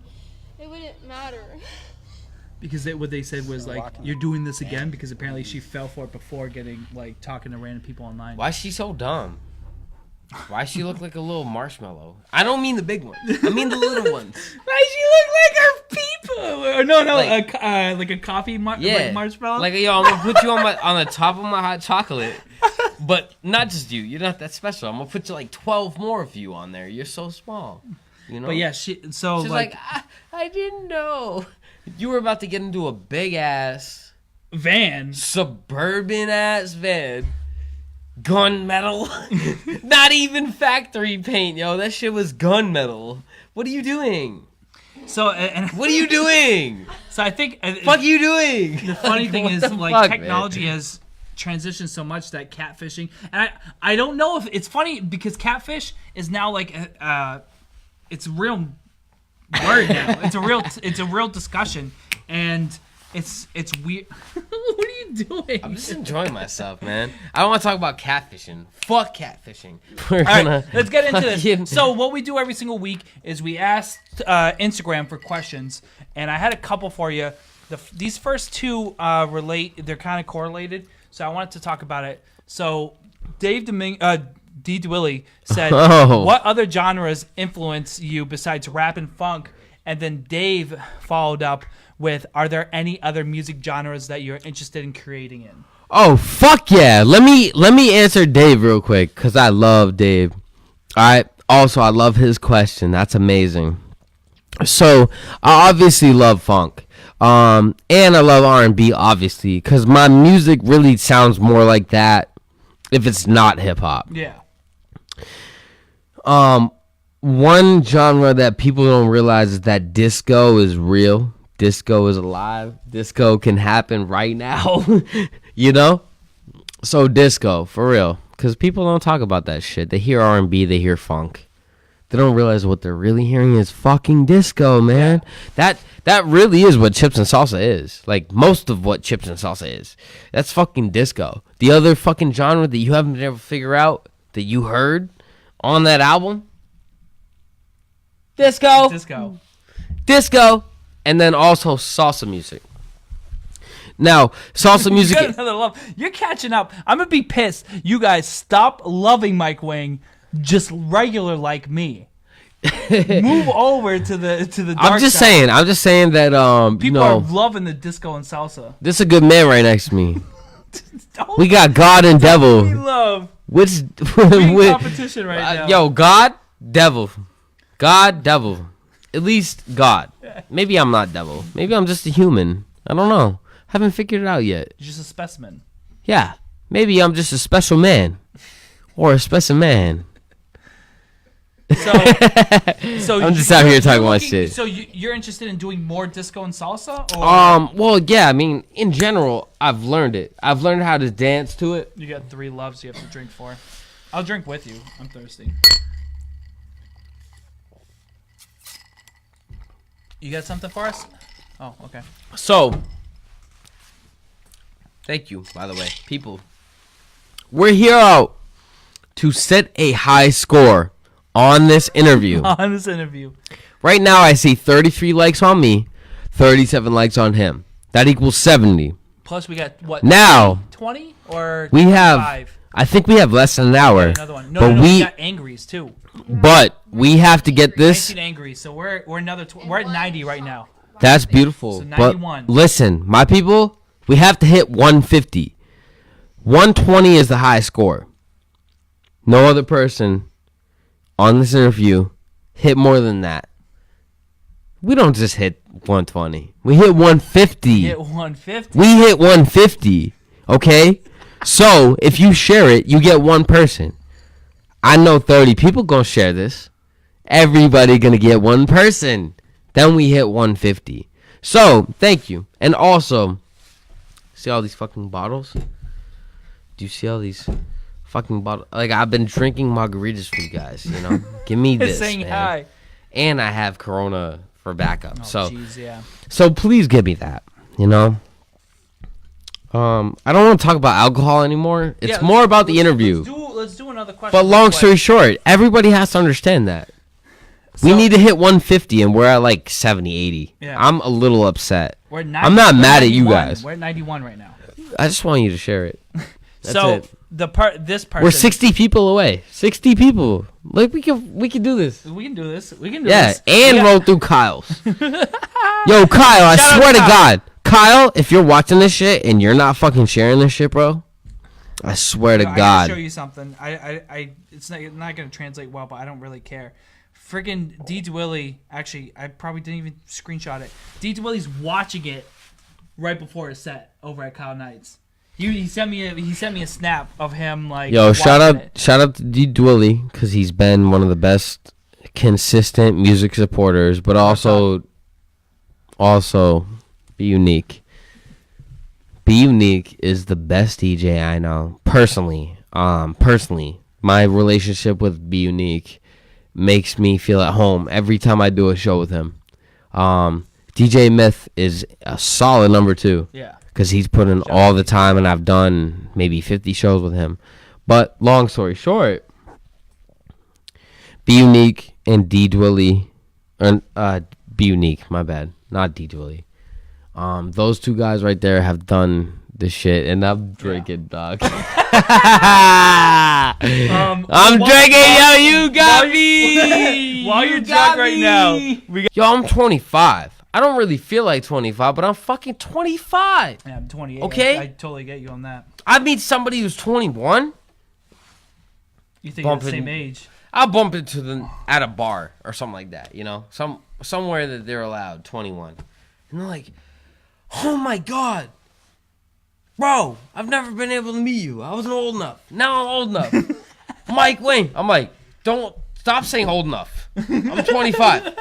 it wouldn't matter. Because what they said was like, you're doing this again because apparently she fell for it before getting like talking to random people online. Why is she so dumb? Why she look like a little marshmallow? I don't mean the big ones. I mean the little ones. Why she look like her people? Or no, Like- like a coffee like marshmallow. Like, yo, I'm gonna put you on the top of my hot chocolate. But not just you. You're not that special. I'm gonna put you like 12 more of you on there. You're so small. You know. But yeah, she's like I didn't know. You were about to get into a big ass van, suburban ass van. Gunmetal. Not even factory paint, yo. That shit was gunmetal. What are you doing? So and what are you doing? So I think fuck you doing? The funny thing What is the like fuck, technology man? has transitioned so much that catfishing, and I don't know if it's funny because catfish is now like it's a real word now. It's a real discussion, and it's weird. What are you doing? I'm just enjoying myself, man. I don't want to talk about catfishing. Fuck catfishing. All right, let's get into this. So what we do every single week is we ask Instagram for questions, and I had a couple for you. These first two relate; they're kind of correlated. So I wanted to talk about it. So Dave D. DeWilly said, "What other genres influence you besides rap and funk?" And then Dave followed up with, "Are there any other music genres that you're interested in creating in?" Oh fuck yeah! Let me answer Dave real quick because I love Dave. All right. Also, I love his question. That's amazing. So I obviously love funk, and I love R&B obviously because my music really sounds more like that if it's not hip hop. Yeah. One genre that people don't realize is that disco is real. Disco is alive. Disco can happen right now. You know? So disco, for real. Because people don't talk about that shit. They hear R&B, they hear funk. they don't realize what they're really hearing is fucking disco, man. That really is what chips and salsa is. Like, most of what chips and salsa is. That's fucking disco. The other fucking genre that you haven't been able to figure out that you heard on that album, disco. And then also salsa music. Now, salsa music. You got another love. You're catching up. I'm gonna be pissed. You guys stop loving Mike Wing, just regular like me. Move over to the dark I'm just side. saying that People are loving the disco and salsa. This is a good man right next to me. Don't We got God and we devil. love. Which We're in competition right now. Yo, God, devil. God, devil. At least God. Maybe I'm not devil. Maybe I'm just a human. I don't know. Haven't figured it out yet. You're just a specimen. Yeah. Maybe I'm just a special man. Or a specimen. So I'm just out here talking my shit. So you're interested in doing more disco and salsa? Or? Well, yeah, I mean, in general, I've learned it. I've learned how to dance to it. You got 3 loves you have to drink for. I'll drink with you. I'm thirsty. You got something for us? Oh, okay. So, thank you, by the way, people. We're here out to set a high score on this interview. On this interview. Right now, I see 33 likes on me, 37 likes on him. That equals 70. Plus, we got what? Now, 20 or we 25? have. I think we have less than an hour. Another one. No, but we got angries too. But we have to get this. 19 angries. So we're another. We're at 90 right now. That's beautiful. So but 91. listen, my people, we have to hit 150. 120 is the high score. No other person on this interview hit more than that. We don't just hit 120. We hit 150. Hit 150. We hit 150. Okay? So, if you share it, you get one person. I know 30 people gonna share this. Everybody gonna get one person. Then we hit 150. So, thank you. And also, see all these fucking bottles? Do you see all these fucking bottles? Like, I've been drinking margaritas for you guys, you know? Give me this, Saying man. hi. And I have Corona for backup. Oh, jeez, yeah. So please give me that, you know? I don't want to talk about alcohol anymore. It's more about the interview. Let's do another question. But long story short, everybody has to understand that. We need to hit 150 and we're at like 70, 80. Yeah. I'm a little upset. We're at 90, I'm not we're mad at 91. you guys. We're at 91 right now. I just want you to share it. That's So it. this person. We're 60 people away. 60 people. Like we can do this. We can do this. We can do Yeah, this. and roll through Kyle's. Yo, Kyle, I Shout out swear to Kyle. God. Kyle, if you're watching this shit and you're not fucking sharing this shit, bro, I swear to I gotta God. show you something. It's not gonna translate well, but I don't really care. Friggin' D. DeWilly, actually, I probably didn't even screenshot it. D. DeWilly's watching it right before his set over at Kyle Knight's. He sent me a snap of him like. Yo, shout watching out it. to D. Dwilly because he's been one of the best consistent music supporters, but also Be Unique. Be Unique is the best DJ I know personally. My relationship with Be Unique makes me feel at home every time I do a show with him. DJ Myth is a solid number 2. Yeah. Because he's put in all the time, and I've done maybe 50 shows with him. But long story short, Be Unique and D. Dwilly, Be Unique, my bad, not D. Dwilly. Those two guys right there have done this shit, and I'm drinking, dog. I'm drinking, yo, you got me. While you're drunk right now, Yo, I'm 25. I don't really feel like 25, but I'm fucking 25. Yeah, I'm 28. Okay? I totally get you on that. I meet somebody who's 21. You think you're the same age? I'll bump into them at a bar or something like that, you know? Somewhere that they're allowed, 21. And they're like, oh my God. Bro, I've never been able to meet you. I wasn't old enough. Now I'm old enough. Mike Wayne. I'm like, don't stop saying old enough. I'm 25.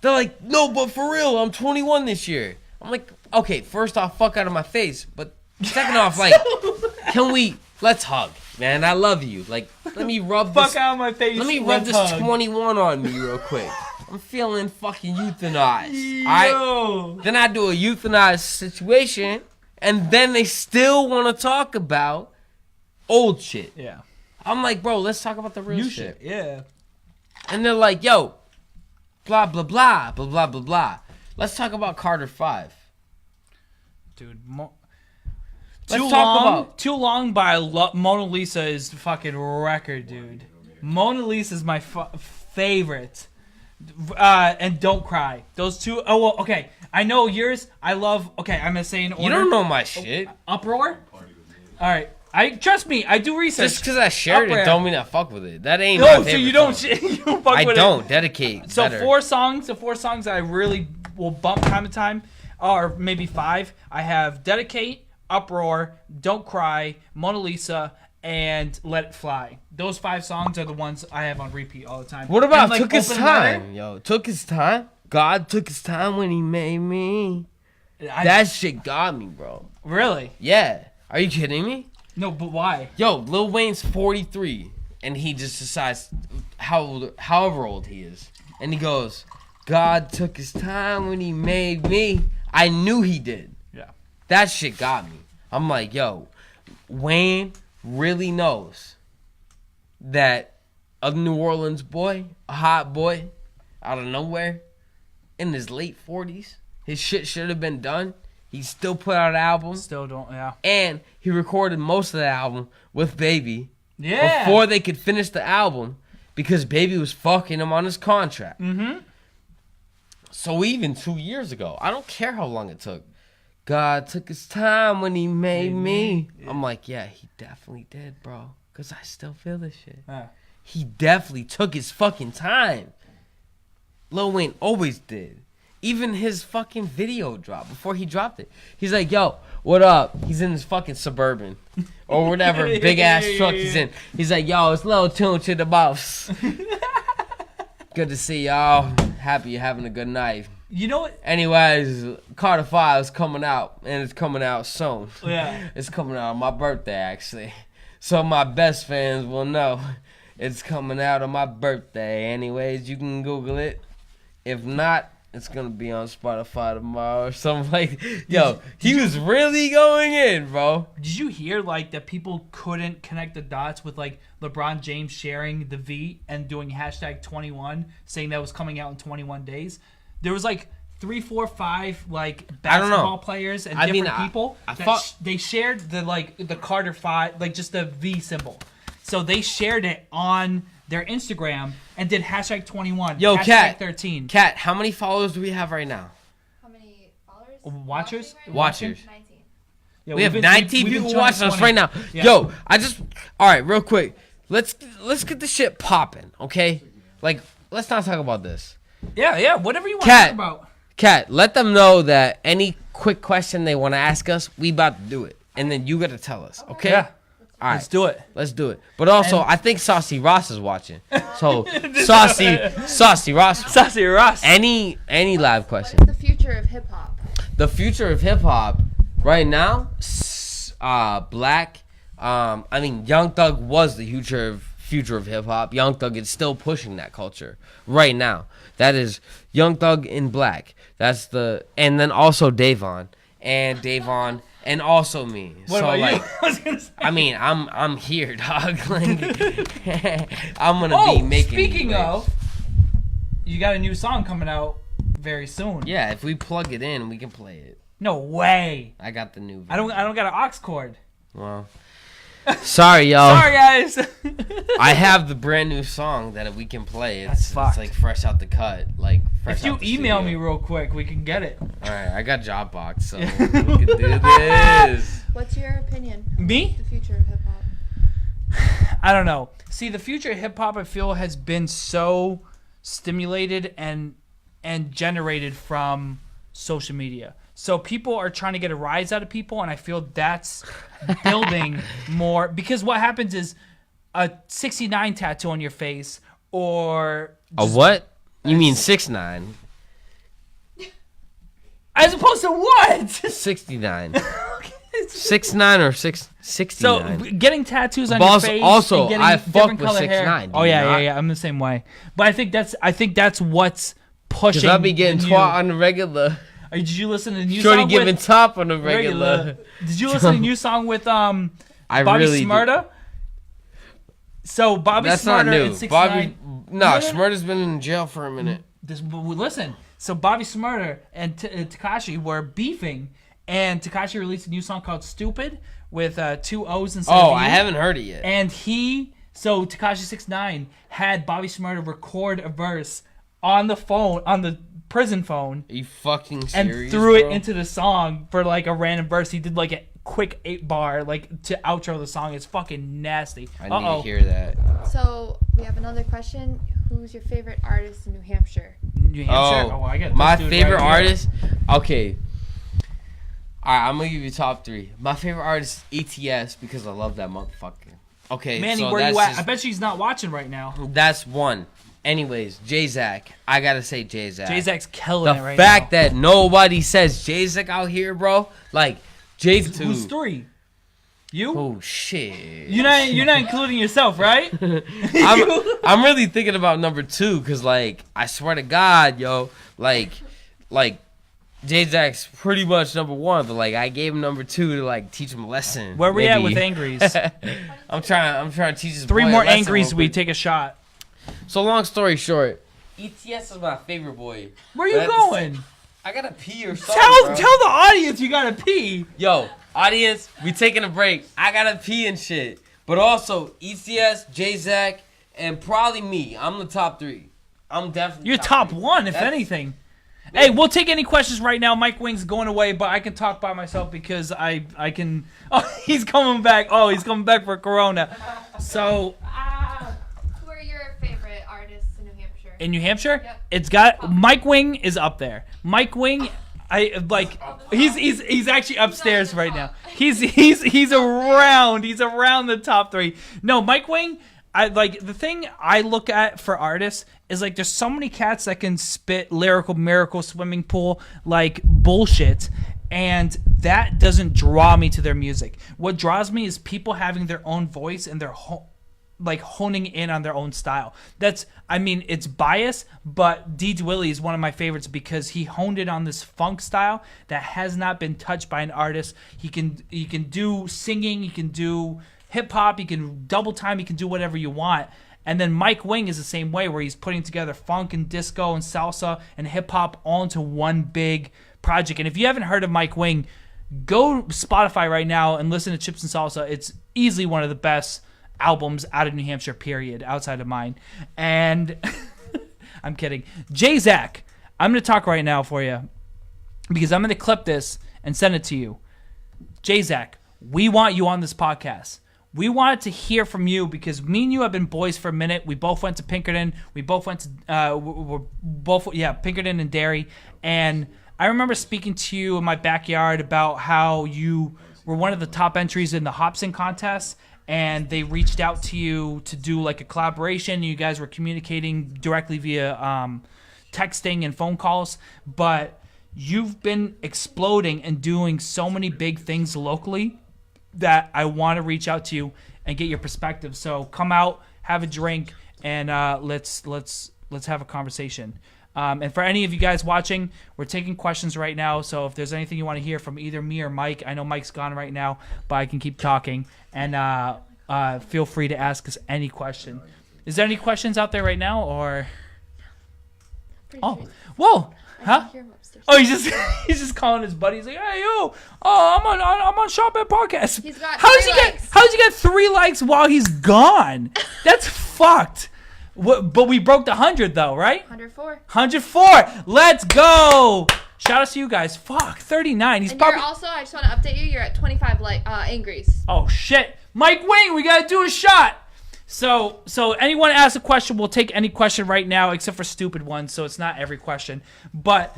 They're like, no, but for real, I'm 21 this year. I'm like, okay, first off, fuck out of my face. But second off, like, let's hug. man, I love you. Like, let me rub Fuck this. out of my face. Let me rub let's this hug. 21 on me real quick. I'm feeling fucking euthanized. Yo. Alright? Then I do a euthanized situation, and then they still want to talk about old shit. Yeah. I'm like, bro, let's talk about the real New shit. shit. Yeah. And they're like, yo, blah, blah, blah, blah, blah, blah, blah. Let's talk about Carter 5. Dude, Let's talk about... Too Long by Mona Lisa is fucking record, dude. Mona Lisa is my favorite. And Don't Cry. Those two. Oh, well, okay. I know yours. I love. Okay, I'm gonna say in order. You don't know my shit. Uproar? Alright. Trust me, I do research. Just because I shared Uproar. it don't mean I fuck with it. That ain't No, my so favorite you don't, song. you don't fuck I with don't. it. Dedicate. So better. four songs that I really will bump time to time, or maybe 5. I have Dedicate, Uproar, Don't Cry, Mona Lisa, and Let It Fly. Those 5 songs are the ones I have on repeat all the time. What about And, like, Took His Open Letter, Time? Yo, Took His Time? God took his time when he made me. That shit got me, bro. Really? Yeah. Are you kidding me? No, but why? Yo, Lil Wayne's 43, and he just decides however old he is. And he goes, God took his time when he made me. I knew he did. Yeah. That shit got me. I'm like, yo, Wayne really knows that a New Orleans boy, a hot boy, out of nowhere, in his late 40s, his shit should have been done. He still put out an album. Still don't, yeah. And he recorded most of the album with Baby. Yeah. Before they could finish the album because Baby was fucking him on his contract. Mm-hmm. So even 2 years ago, I don't care how long it took. God took his time when he made me. Yeah. I'm like, yeah, he definitely did, bro. Because I still feel this shit. Yeah. He definitely took his fucking time. Lil Wayne always did. Even his fucking video drop before he dropped it. He's like, yo, what up? He's in his fucking Suburban. Or whatever big ass truck he's in. He's like, yo, it's Lil Tune to the boss. Good to see y'all. Happy you're having a good night. You know what? Anyways, Carter 5 is coming out. And it's coming out soon. Yeah. It's coming out on my birthday, actually. So my best fans will know. It's coming out on my birthday. Anyways, you can Google it. If not, it's going to be on Spotify tomorrow or something like that. Yo, he was really going in, bro. Did you hear, like, that people couldn't connect the dots with, like, LeBron James sharing the V and doing hashtag 21, saying that was coming out in 21 days? There was, like, 3, 4, 5, like, basketball players and different people. I thought they shared the, like, the Carter 5, like, just the V symbol. So they shared it on their Instagram and did hashtag 21. Yo, hashtag Kat. 13. Kat, how many followers do we have right now? How many followers? Watchers? Watchers. 19. Yeah, We have been- 19 we've been people watching us 20. right now. Yeah. Yo, all right, real quick. Let's get the shit popping, okay? Like, let's not talk about this. Yeah, whatever you want Kat. to talk about. Kat, let them know that any quick question they want to ask us, we about to do it. And then you got to tell us, okay? Yeah. All right. Let's do it. Let's do it. But also, I think Saucy Ross is watching. So, Saucy Ross. Saucy Ross. Any live question. What's the future of hip hop? The future of hip hop right now, Black. I mean, Young Thug was the future of hip hop. Young Thug is still pushing that culture right now. That is Young Thug in Black. And then also Davon and also me. What so about like, you? I was gonna say. I mean, I'm here, dog. Like, I'm gonna be making. Speaking of, you got a new song coming out very soon. Yeah, if we plug it in, we can play it. No way. I got the new. I don't got an aux cord. Well, sorry, y'all. Sorry, guys. I have the brand new song that we can play. It's like fresh out the cut. Like fresh If you out the email studio. me real quick, we can get it. All right, I got Jobbox, so we can do this. What's your opinion? Me? The future of hip hop. I don't know. See, the future of hip hop, I feel, has been so stimulated and generated from social media. So people are trying to get a rise out of people, and I feel that's building more. Because what happens is a 69 tattoo on your face, or A what? You mean 6'9"? as opposed to what? 69. 6'9" or 6'69". So getting tattoos on Boss, your face. also, and getting I fuck different with color 6'9". hair. do Oh you yeah, not? I'm the same way. But I think that's what's pushing. Cause I be getting you. twat on the regular. Did you listen to the new Shorty song giving with top on the regular. Did you listen to the new song with Bobby really Smurda? So Bobby That's Smurda not new. and 6ix9ine. Bobby, No. Smurda's been in jail for a minute. Listen. So Bobby Smurda and Tekashi were beefing, and Tekashi released a new song called "Stupid" with 2 O's instead of Oh, U. I haven't heard it yet. And so Tekashi 6ix9ine had Bobby Smurda record a verse on the phone, on the prison phone. Are you fucking serious, and threw bro? it into the song for like a random verse. He did like a quick 8-bar like to outro the song. It's fucking nasty. I need to hear that. So we have another question. Who's your favorite artist in New Hampshire? New Hampshire? Oh, I got my this dude favorite right here. artist. Okay. All right, I'm gonna give you top 3. My favorite artist is ETS because I love that motherfucker. Okay, Manny, so where that's you at? just- I bet she's not watching right now. That's one. Anyways, J-Zack. I gotta say J-Zack. J-Zack's killing the it right fact now. that nobody says J-Zack out here, bro. Like Who's 2. 3? You? Oh shit. You're not including yourself, right? I'm really thinking about number 2 because, like, I swear to God, yo, like J-Zack's pretty much number 1, but like I gave him number 2 to like teach him a lesson. Where we at maybe. with Angries? I'm trying to teach this 3 boy a more lesson Angries, real we quick. take a shot. So long story short, ETS is my favorite boy. Where you But at the going? I gotta pee or something. Tell bro. the audience you gotta pee. Yo, audience, we taking a break. I gotta pee and shit. But also, ETS, J-Zack, and probably me. I'm the top 3. I'm definitely You're top 3. 1, if That's- anything. Hey, we'll take any questions right now. Mike Wing's going away, but I can talk by myself because I can. Oh, he's coming back. Oh, he's coming back for Corona. So Who are your favorite artists in New Hampshire? in New Hampshire, Yep. it's got Mike Wing is up there. Mike Wing, I like. He's actually upstairs right now. He's around. He's around the top 3. No, Mike Wing. I like the thing I look at for artists is like there's so many cats that can spit lyrical miracle swimming pool like bullshit, and that doesn't draw me to their music. What draws me is people having their own voice and their like honing in on their own style. It's bias, but D. Willie is one of my favorites because he honed it on this funk style that has not been touched by an artist. He can do singing, he can do hip hop, he can double time, he can do whatever you want. And then Mike Wing is the same way, where he's putting together funk and disco and salsa and hip hop all into one big project. And if you haven't heard of Mike Wing, go Spotify right now and listen to Chips and Salsa. It's easily one of the best albums out of New Hampshire, period, outside of mine. And I'm kidding. J-Zack, I'm going to talk right now for you because I'm going to clip this and send it to you. J-Zack, we want you on this podcast. We wanted to hear from you because me and you have been boys for a minute. We both went to Pinkerton. We both went to Pinkerton and Derry. And I remember speaking to you in my backyard about how you were one of the top entries in the Hobson contest, and they reached out to you to do like a collaboration. You guys were communicating directly via texting and phone calls, but you've been exploding and doing so many big things locally that I want to reach out to you and get your perspective. So come out, have a drink, and let's have a conversation. And for any of you guys watching, we're taking questions right now. So if there's anything you want to hear from either me or Mike, I know Mike's gone right now, but I can keep talking. And feel free to ask us any question. Is there any questions out there right now, or? Oh, whoa, huh? Oh, he's just calling his buddy. He's like, "Hey, yo, I'm on ShotBet Podcast." He's got How does 3 he likes. How does he get 3 likes while he's gone? That's fucked. But we broke the 100 though, right? 104. 104. Let's go. Shout out to you guys. Fuck, 39. He's And probably. you're also, I just want to update you, you're at 25 Angries. Oh shit, Mike Wing, we gotta do a shot. So anyone asks a question, we'll take any question right now, except for stupid ones. So it's not every question, but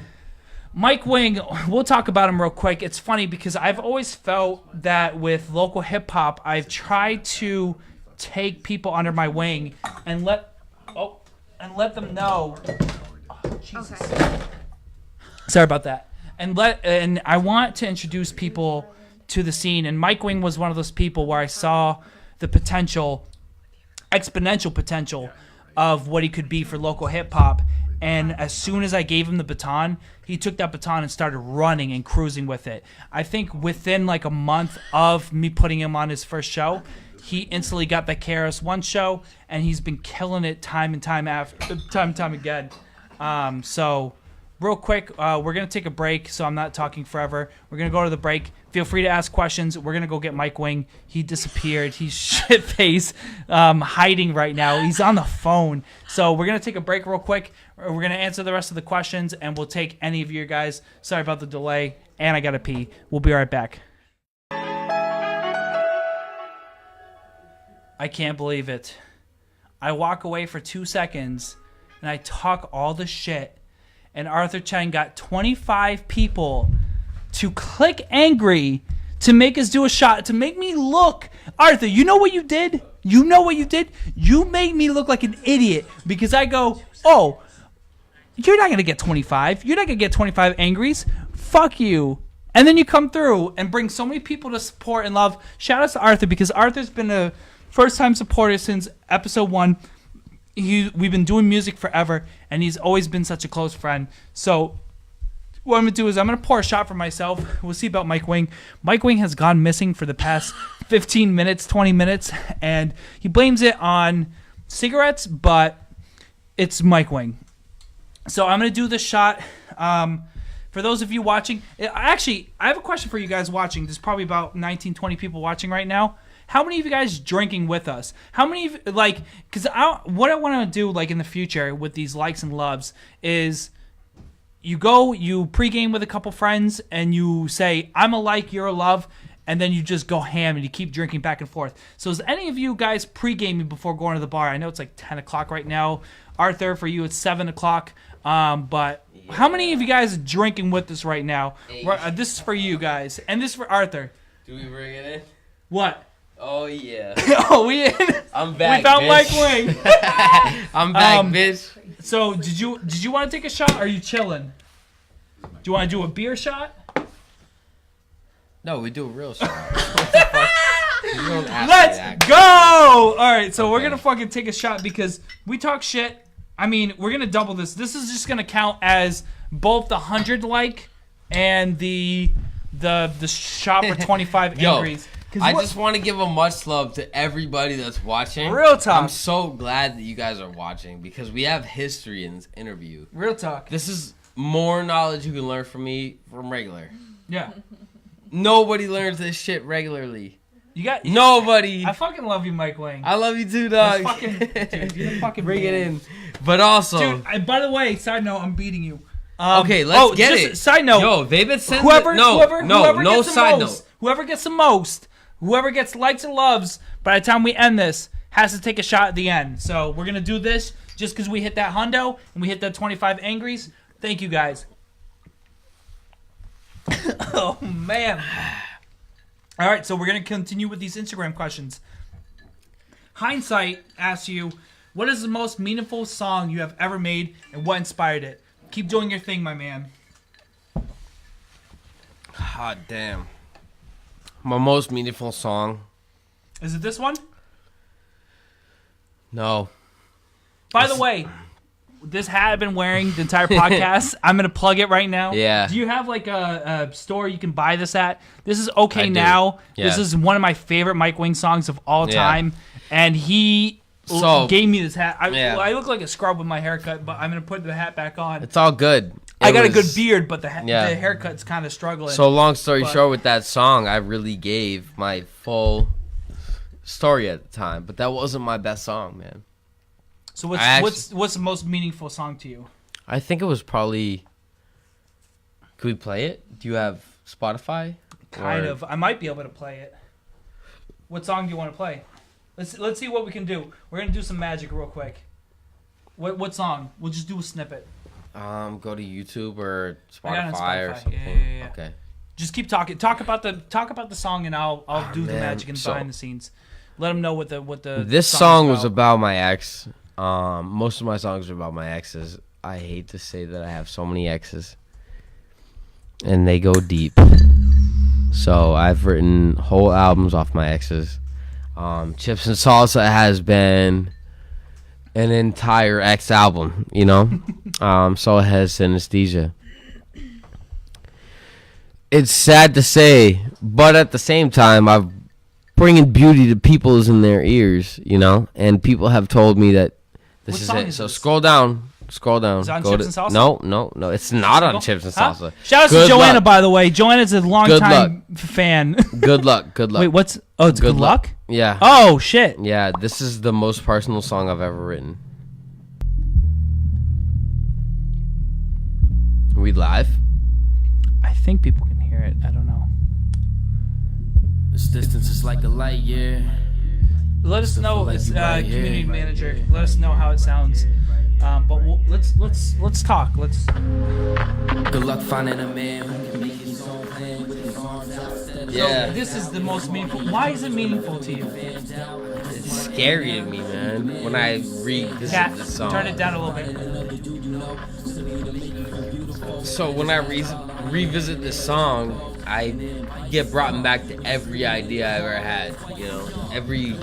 Mike Wing, we'll talk about him real quick. It's funny because I've always felt that with local hip hop, I've tried to take people under my wing and let them know. Oh, Jesus. Okay. Sorry about that. And I want to introduce people to the scene. And Mike Wing was one of those people where I saw the potential, exponential potential of what he could be for local hip hop. And as soon as I gave him the baton, he took that baton and started running and cruising with it. I think within like a month of me putting him on his first show, he instantly got that KRS-One show, and he's been killing it time and time again. So real quick, we're going to take a break, so I'm not talking forever. We're going to go to the break. Feel free to ask questions. We're going to go get Mike Wing. He disappeared. He's shit-faced, hiding right now. He's on the phone. So we're going to take a break real quick. We're going to answer the rest of the questions, and we'll take any of you guys. Sorry about the delay, and I got to pee. We'll be right back. I can't believe it. I walk away for 2 seconds, and I talk all the shit, and Arthur Chang got 25 people to click angry to make us do a shot, to make me look. Arthur, you know what you did? You know what you did? You made me look like an idiot because I go, oh, you're not going to get 25. You're not going to get 25 angries. Fuck you. And then you come through and bring so many people to support and love. Shout out to Arthur because Arthur's been a first-time supporter since episode 1. We've been doing music forever, and he's always been such a close friend. So what I'm going to do is I'm going to pour a shot for myself. We'll see about Mike Wing. Mike Wing has gone missing for the past 15 minutes, 20 minutes, and he blames it on cigarettes, but it's Mike Wing. So I'm going to do this shot. For those of you watching, actually, I have a question for you guys watching. There's probably about 19, 20 people watching right now. How many of you guys drinking with us? How many of, like, because what I want to do, like, in the future with these likes and loves is you pregame with a couple friends and you say, I'm a like, you're a love, and then you just go ham and you keep drinking back and forth. So is any of you guys pregaming before going to the bar? I know it's like 10 o'clock right now. Arthur, for you, it's 7 o'clock. But how many of you guys are drinking with us right now? This is for you guys, and this is for Arthur. Do we bring it in? What? Oh, yeah. Oh, we in? I'm back, We found bitch. Mike Wing. I'm back, bitch. So, did you want to take a shot, or are you chilling? Do you want to do a beer shot? No, we do a real shot. What the fuck? You don't ask me Let's that. go! All right, so we're going to fucking take a shot because we talk shit. I mean, we're going to double this. This is just going to count as both the 100 like and the shot for 25 Yo, angries. I just want to give a much love to everybody that's watching. Real talk. I'm so glad that you guys are watching because we have history in this interview. Real talk. This is more knowledge you can learn from me from regular. Yeah. Nobody learns this shit regularly. Nobody. I fucking love you, Mike Wing. I love you too, dog. Dude, you're the fucking bring man. it in. But also, dude. By the way, side note, I'm beating you. Okay, let's get it. Side note. Yo, they've been sending whoever no side note. Whoever gets the most, whoever gets likes and loves, by the time we end this, has to take a shot at the end. So we're gonna do this just because we hit that hundo and we hit that 25 angries. Thank you guys. Oh man. All right, so we're going to continue with these Instagram questions. Hindsight asks you, what is the most meaningful song you have ever made and what inspired it? Keep doing your thing, my man. God damn. My most meaningful song. Is it this one? No. By the way, this hat I've been wearing the entire podcast. I'm going to plug it right now. Yeah. Do you have like a store you can buy this at? This is Okay I Now. do. Yeah. This is one of my favorite Mike Wing songs of all time. And he gave me this hat. I look like a scrub with my haircut, but I'm going to put the hat back on. It's all good. I got a good beard, but the Yeah. the haircut's kind of struggling. So long story short, with that song, I really gave my full story at the time, but that wasn't my best song, man. So what's the most meaningful song to you? I think it was probably. Could we play it? Do you have Spotify? Kind of. I might be able to play it. What song do you want to play? Let's see what we can do. We're gonna do some magic real quick. What song? We'll just do a snippet. Go to YouTube or I got it on Spotify or Spotify. something. Yeah. Okay. Just keep talking. Talk about the song, and I'll do the man. magic and So- behind the scenes. Let them know what the. This song's song was about my ex. Most of my songs are about my exes. I hate to say that I have so many exes, and they go deep. So I've written whole albums off my exes. Chips and Salsa has been an entire ex album, you know. So has Synesthesia. It's sad to say, but at the same time, I'm bringing beauty to people's in their ears, you know. And people have told me that this is it. So scroll down. Scroll down. Is it on Go Chips to, and Salsa? No. It's not on Chips and Salsa. Shout out to Joanna, by the way. Joanna's a longtime fan. Good luck. Wait, what's? Oh, it's Good Luck? Yeah. Oh shit. Yeah, this is the most personal song I've ever written. Are we live? I think people can hear it. I don't know. This distance is like a light year. Let us know, community manager. Let us know how it sounds. But let's talk. Good luck finding a man who can make his own plan with his arms outstretched. So this is the most meaningful. Why is it meaningful to you? It's scary to me, man. When I revisit Kat, this song. turn it down a little bit. So when I revisit this song, I get brought back to every idea I ever had. You know, every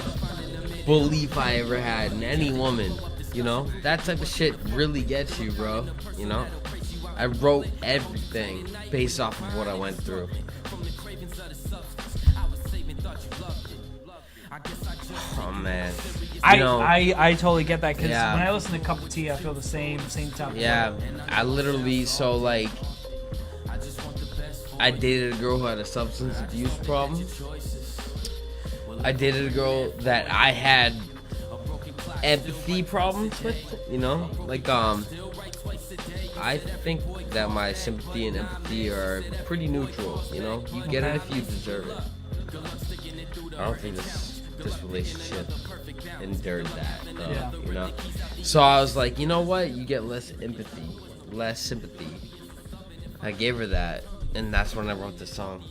belief I ever had in any woman. You know, that type of shit really gets you, bro. You know, I wrote everything based off of what I went through. Oh man, I totally get that because Yeah. when I listen to Cup of Tea, I feel the same type. Yeah, I literally I dated a girl who had a substance abuse problem. I dated a girl that I had empathy problems with, you know, like I think that my sympathy and empathy are pretty neutral, you know. You get it if you deserve it. I don't think this relationship endured that, though, you know. So I was like, you know what? You get less empathy, less sympathy. I gave her that, and that's when I wrote this song.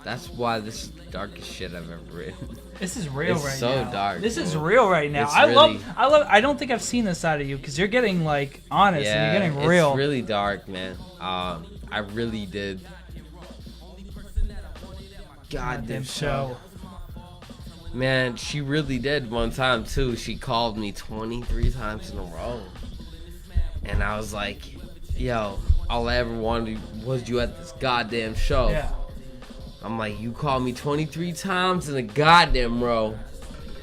That's why this is the darkest shit I've ever written. This is real it's right so now. dark. This bro. is real right now. It's I really, love. I don't think I've seen this side of you because you're getting like honest and you're getting real. It's really dark, man. I really did. Goddamn show. Man, she really did one time too. She called me 23 times in a row, and I was like, "Yo, all I ever wanted was you at this goddamn show." Yeah. I'm like, you called me 23 times in a goddamn row.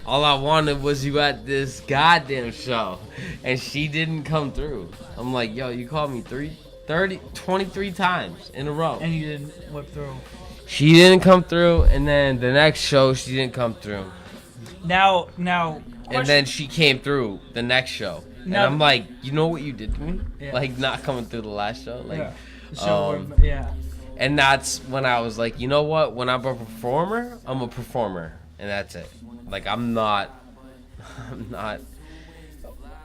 All I wanted was you at this goddamn show. And she didn't come through. I'm like, yo, you called me 23 times in a row. And you didn't whip through. She didn't come through, and then the next show, she didn't come through. Now. And then she came through the next show. And I'm like, you know what you did to me? Yeah. Like, not coming through the last show? Like, yeah. The show where, yeah. And that's when I was like, you know what? When I'm a performer, I'm a performer, and that's it. Like I'm not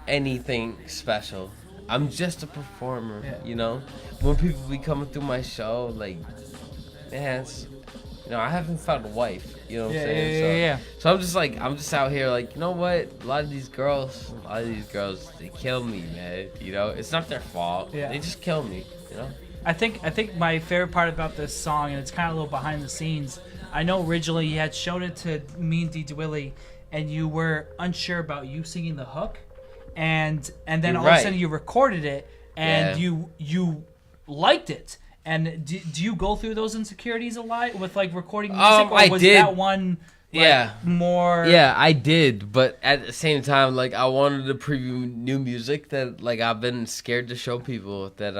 anything special. I'm just a performer, you know. When people be coming through my show, like, man, I haven't found a wife. You know what I'm saying? Yeah. So I'm just out here, like, you know what? A lot of these girls, they kill me, man. You know, it's not their fault. Yeah. They just kill me. You know. I think my favorite part about this song, and it's kind of a little behind the scenes. I know originally you had showed it to me and D. DeWilly, and you were unsure about you singing the hook, and then all of a sudden you recorded it, and you liked it. And do you go through those insecurities a lot with like recording music, or was that one more? Yeah, I did, but at the same time, like I wanted to preview new music that like I've been scared to show people that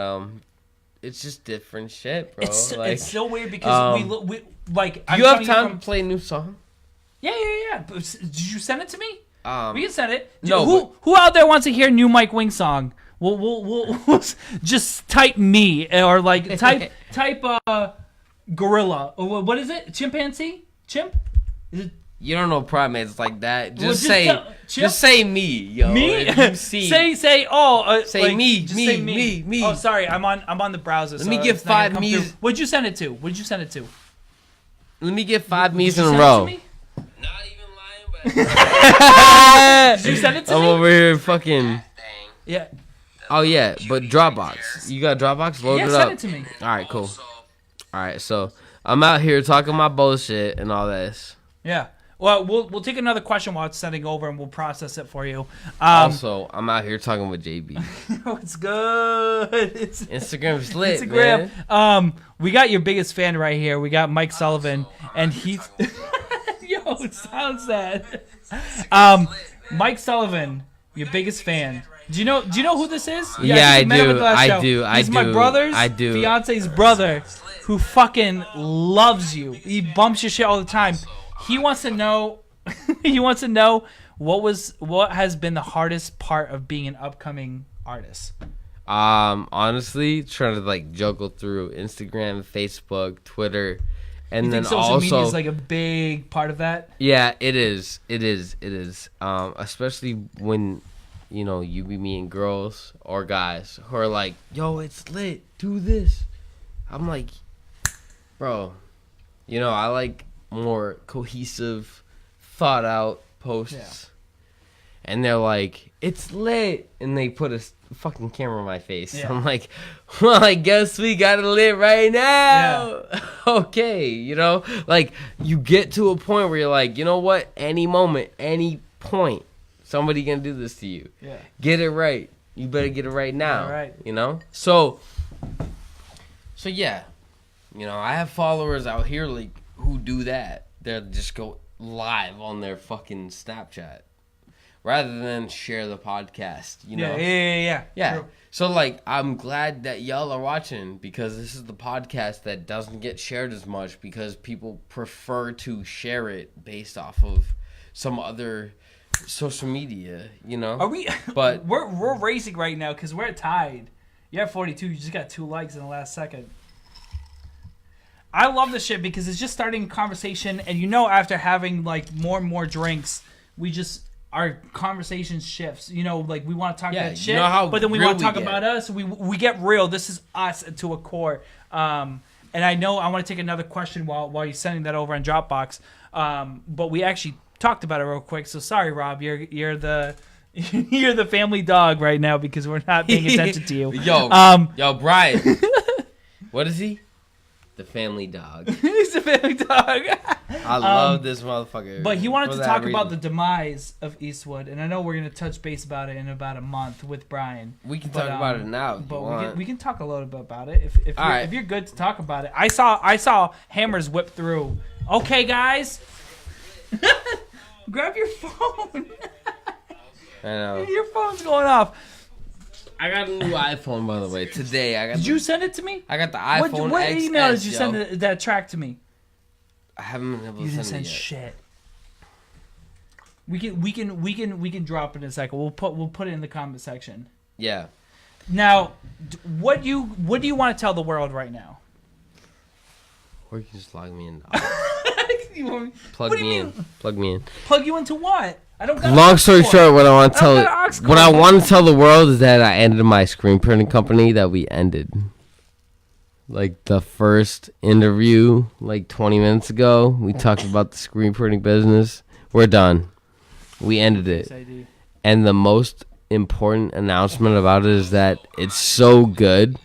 it's just different shit, bro. It's so weird because we like. Do you have time to play a new song? Yeah. Did you send it to me? We can send it. No. Who out there wants to hear new Mike Wing song? We'll just type me or like type gorilla or what is it? Chimpanzee? Chimp? Is it? You don't know primates like that. Just Well, say me, yo. Me? Say say like, me, just me, say me. Oh, sorry, I'm on the browser. Let me get 5 me's. What'd you send it to? Let me get 5 me's in a Did you row. send it to me? Not even lying, but Did you send it to I'm me? over here fucking. Yeah. Oh yeah, but Dropbox. You got Dropbox? Load it up. Send it to me. All right, cool. All right, so I'm out here talking my bullshit and all this. Yeah. Well, we'll take another question while it's sending over, and we'll process it for you. Also, I'm out here talking with JB. It's good. Instagram's lit, Instagram. man. We got your biggest fan right here. We got Mike Sullivan, and he's yo, it sounds sad. Mike Sullivan, your biggest fan. Do you know who this is? Yeah, I met him at the last show. do. He's my brother's fiance's brother, who fucking loves you. He bumps your shit all the time. He wants to know. He wants to know what has been the hardest part of being an upcoming artist. Honestly, trying to like juggle through Instagram, Facebook, Twitter, and you then think social also media is like a big part of that? Yeah, it is. It is. Especially when you be meeting girls or guys who are like, "Yo, it's lit. Do this." I'm like, bro, I like more cohesive, thought out posts. Yeah. And they're like, "It's lit," and they put a fucking camera in my face. Yeah. I'm like, "Well, I guess we got it lit right now." Yeah. Okay, like you get to a point where you're like, you know what? Any moment, any point, somebody gonna do this to you. Yeah. Get it right. You better get it right now. Yeah, right. So yeah, I have followers out here like who do that. They'll just go live on their fucking Snapchat rather than share the podcast. Yeah. True. So like, I'm glad that y'all are watching, because this is the podcast that doesn't get shared as much because people prefer to share it based off of some other social media. Are we? But we're racing right now because we're tied. You're at 42. You just got 2 likes in the last second. I love this shit because it's just starting a conversation, and after having like more and more drinks, our conversation shifts. Like we want to talk about shit, but then we want to talk about us. We get real. This is us to a core. And I know I want to take another question while you're sending that over on Dropbox. But we actually talked about it real quick. So sorry, Rob. You're the you're the family dog right now because we're not paying attention to you. Yo, Brian. What is he? The family dog. He's the family dog. I love this motherfucker. But he wanted to talk about the demise of Eastwood, and I know we're gonna touch base about it in about a month with Brian. We can talk about it now. But we can talk a little bit about it if you're good to talk about it. I saw hammers whip through. Okay, guys, grab your phone. I know your phone's going off. I got a new iPhone, by the way. Today, Did you send it to me? I got the iPhone What XS, email did you send that track to me? I haven't been able to You didn't send send it yet. shit. We can drop it in a second. We'll put it in the comment section. Yeah. Now, what do you want to tell the world right now? Or you can just log me in. Plug me in. Plug me in. Plug you into what? I don't got Long story short, what I want to tell the world is that I ended my screen printing company that we ended. Like the first interview, like 20 minutes ago, we talked about the screen printing business. We're done. We ended it. And the most important announcement about it is that it's so good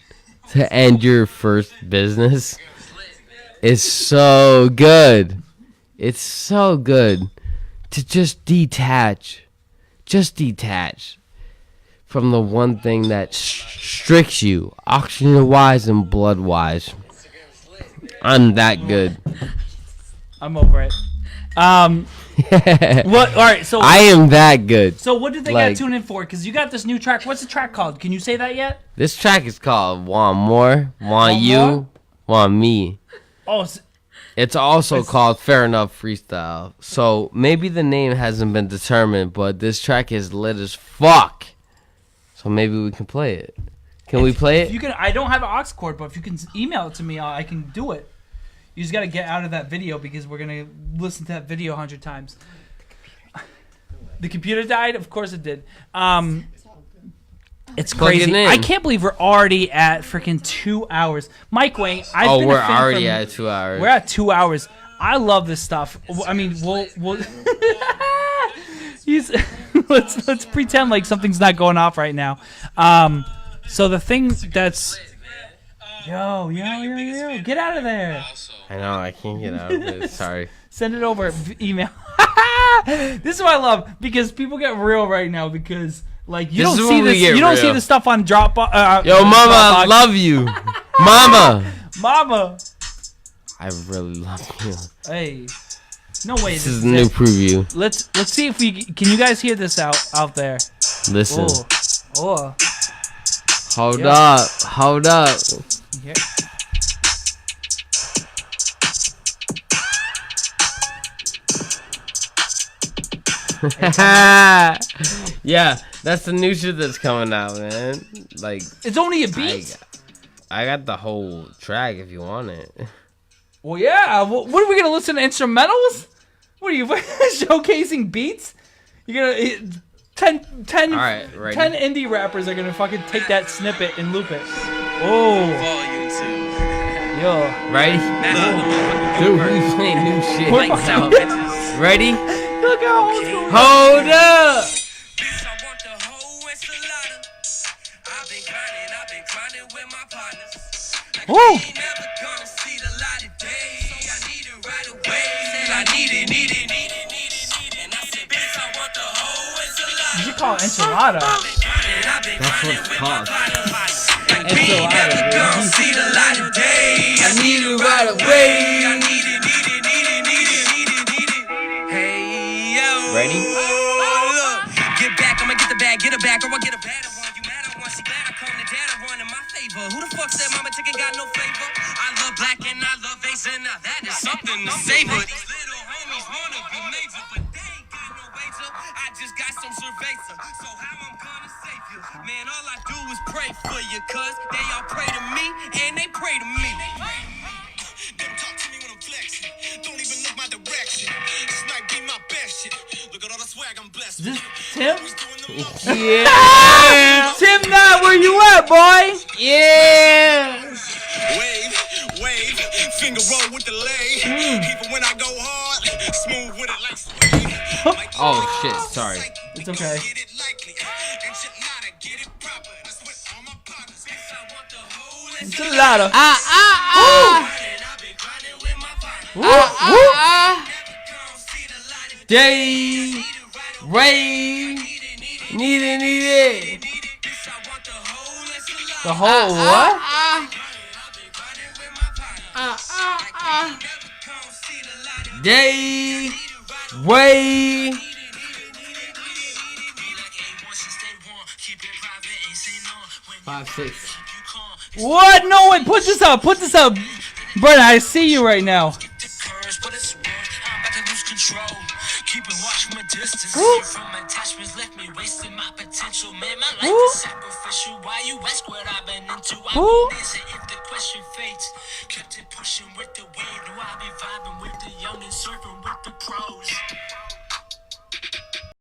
to end your first business. It's so good. It's so good to just detach from the one thing that restricts you, oxygen-wise and blood-wise. I'm that good. I'm over it. What? All right. So I am that good. So what did they got to tune in for? Because you got this new track. What's the track called? Can you say that yet? This track is called "Want More, Want You, More? Want Me." Oh. It's also called Fair Enough Freestyle. So maybe the name hasn't been determined, but this track is lit as fuck. So maybe we can play it. Can we play it? You can. I don't have an aux cord, but if you can email it to me, I can do it. You just got to get out of that video because we're going to listen to that video 100 times. The computer died? Of course it did. It's crazy. I can't believe we're already at freaking 2 hours. Mike Wang, we're already at 2 hours. We're at 2 hours. I love this stuff. I mean, we'll let's pretend like something's not going off right now. So the thing that's Yo. Get out of there. I know, I can't get out of this. Sorry. Send it over email. This is what I love because people get real right now because like you don't see this. You don't see the stuff on Dropbox. Yo, Mama, I love you. Mama. I really love you. Hey, no way. This is a new preview. Let's see if we can. You guys hear this out there? Listen. Oh. Hold up. Here. Yeah, that's the new shit that's coming out, man. Like, it's only a beat. I got the whole track if you want it. Well, yeah. What are we gonna listen to instrumentals? What are you showcasing beats? You're gonna 10 All right, ready? 10 indie rappers are gonna fucking take that snippet and loop it. Oh. Yo. Ready? Dude, we playing new shit. Lights out. Ready? Look how old school. Hold up. Woo. You should call it enchilada. That's what it's called. Enchilada. I need it right away. Ready? Get back, I'ma get the bag, get it back, or I'll get a bad one. You mad I want, she glad I come to dad and run in my favor. Who the fuck said mama chicken got no flavor? I love black and I love face, and now that is something to savor. These little homies wanna be major, but they ain't got no wager. I just got some cerveza, so how I'm gonna save you? Man, all I do is pray for you, cuz they all pray to me, and they pray to me. Don't talk to me when I'm flexing. Don't even look my direction. This might be my best shit. Look at all the swag I'm blessed. Is this Tim? Yeah. Tim, now where you at, boy? Yeah. Wave, finger roll with the leg. Even when I go hard, smooth with it like suede. Oh shit, sorry. It's okay. Enchilada. Day, Ray, need it. The whole what? Day, Ray. Five, 6. What? No way. Put this up. Brother, I see you right now. Keeping watch from a distance. From attachments left me wasting my potential. Man, my life is sacrificial. Why you ask what I've been into? I won't answer if the question fades. Kept it pushing with the wave. Now I be vibing with the young and surfing with the pros.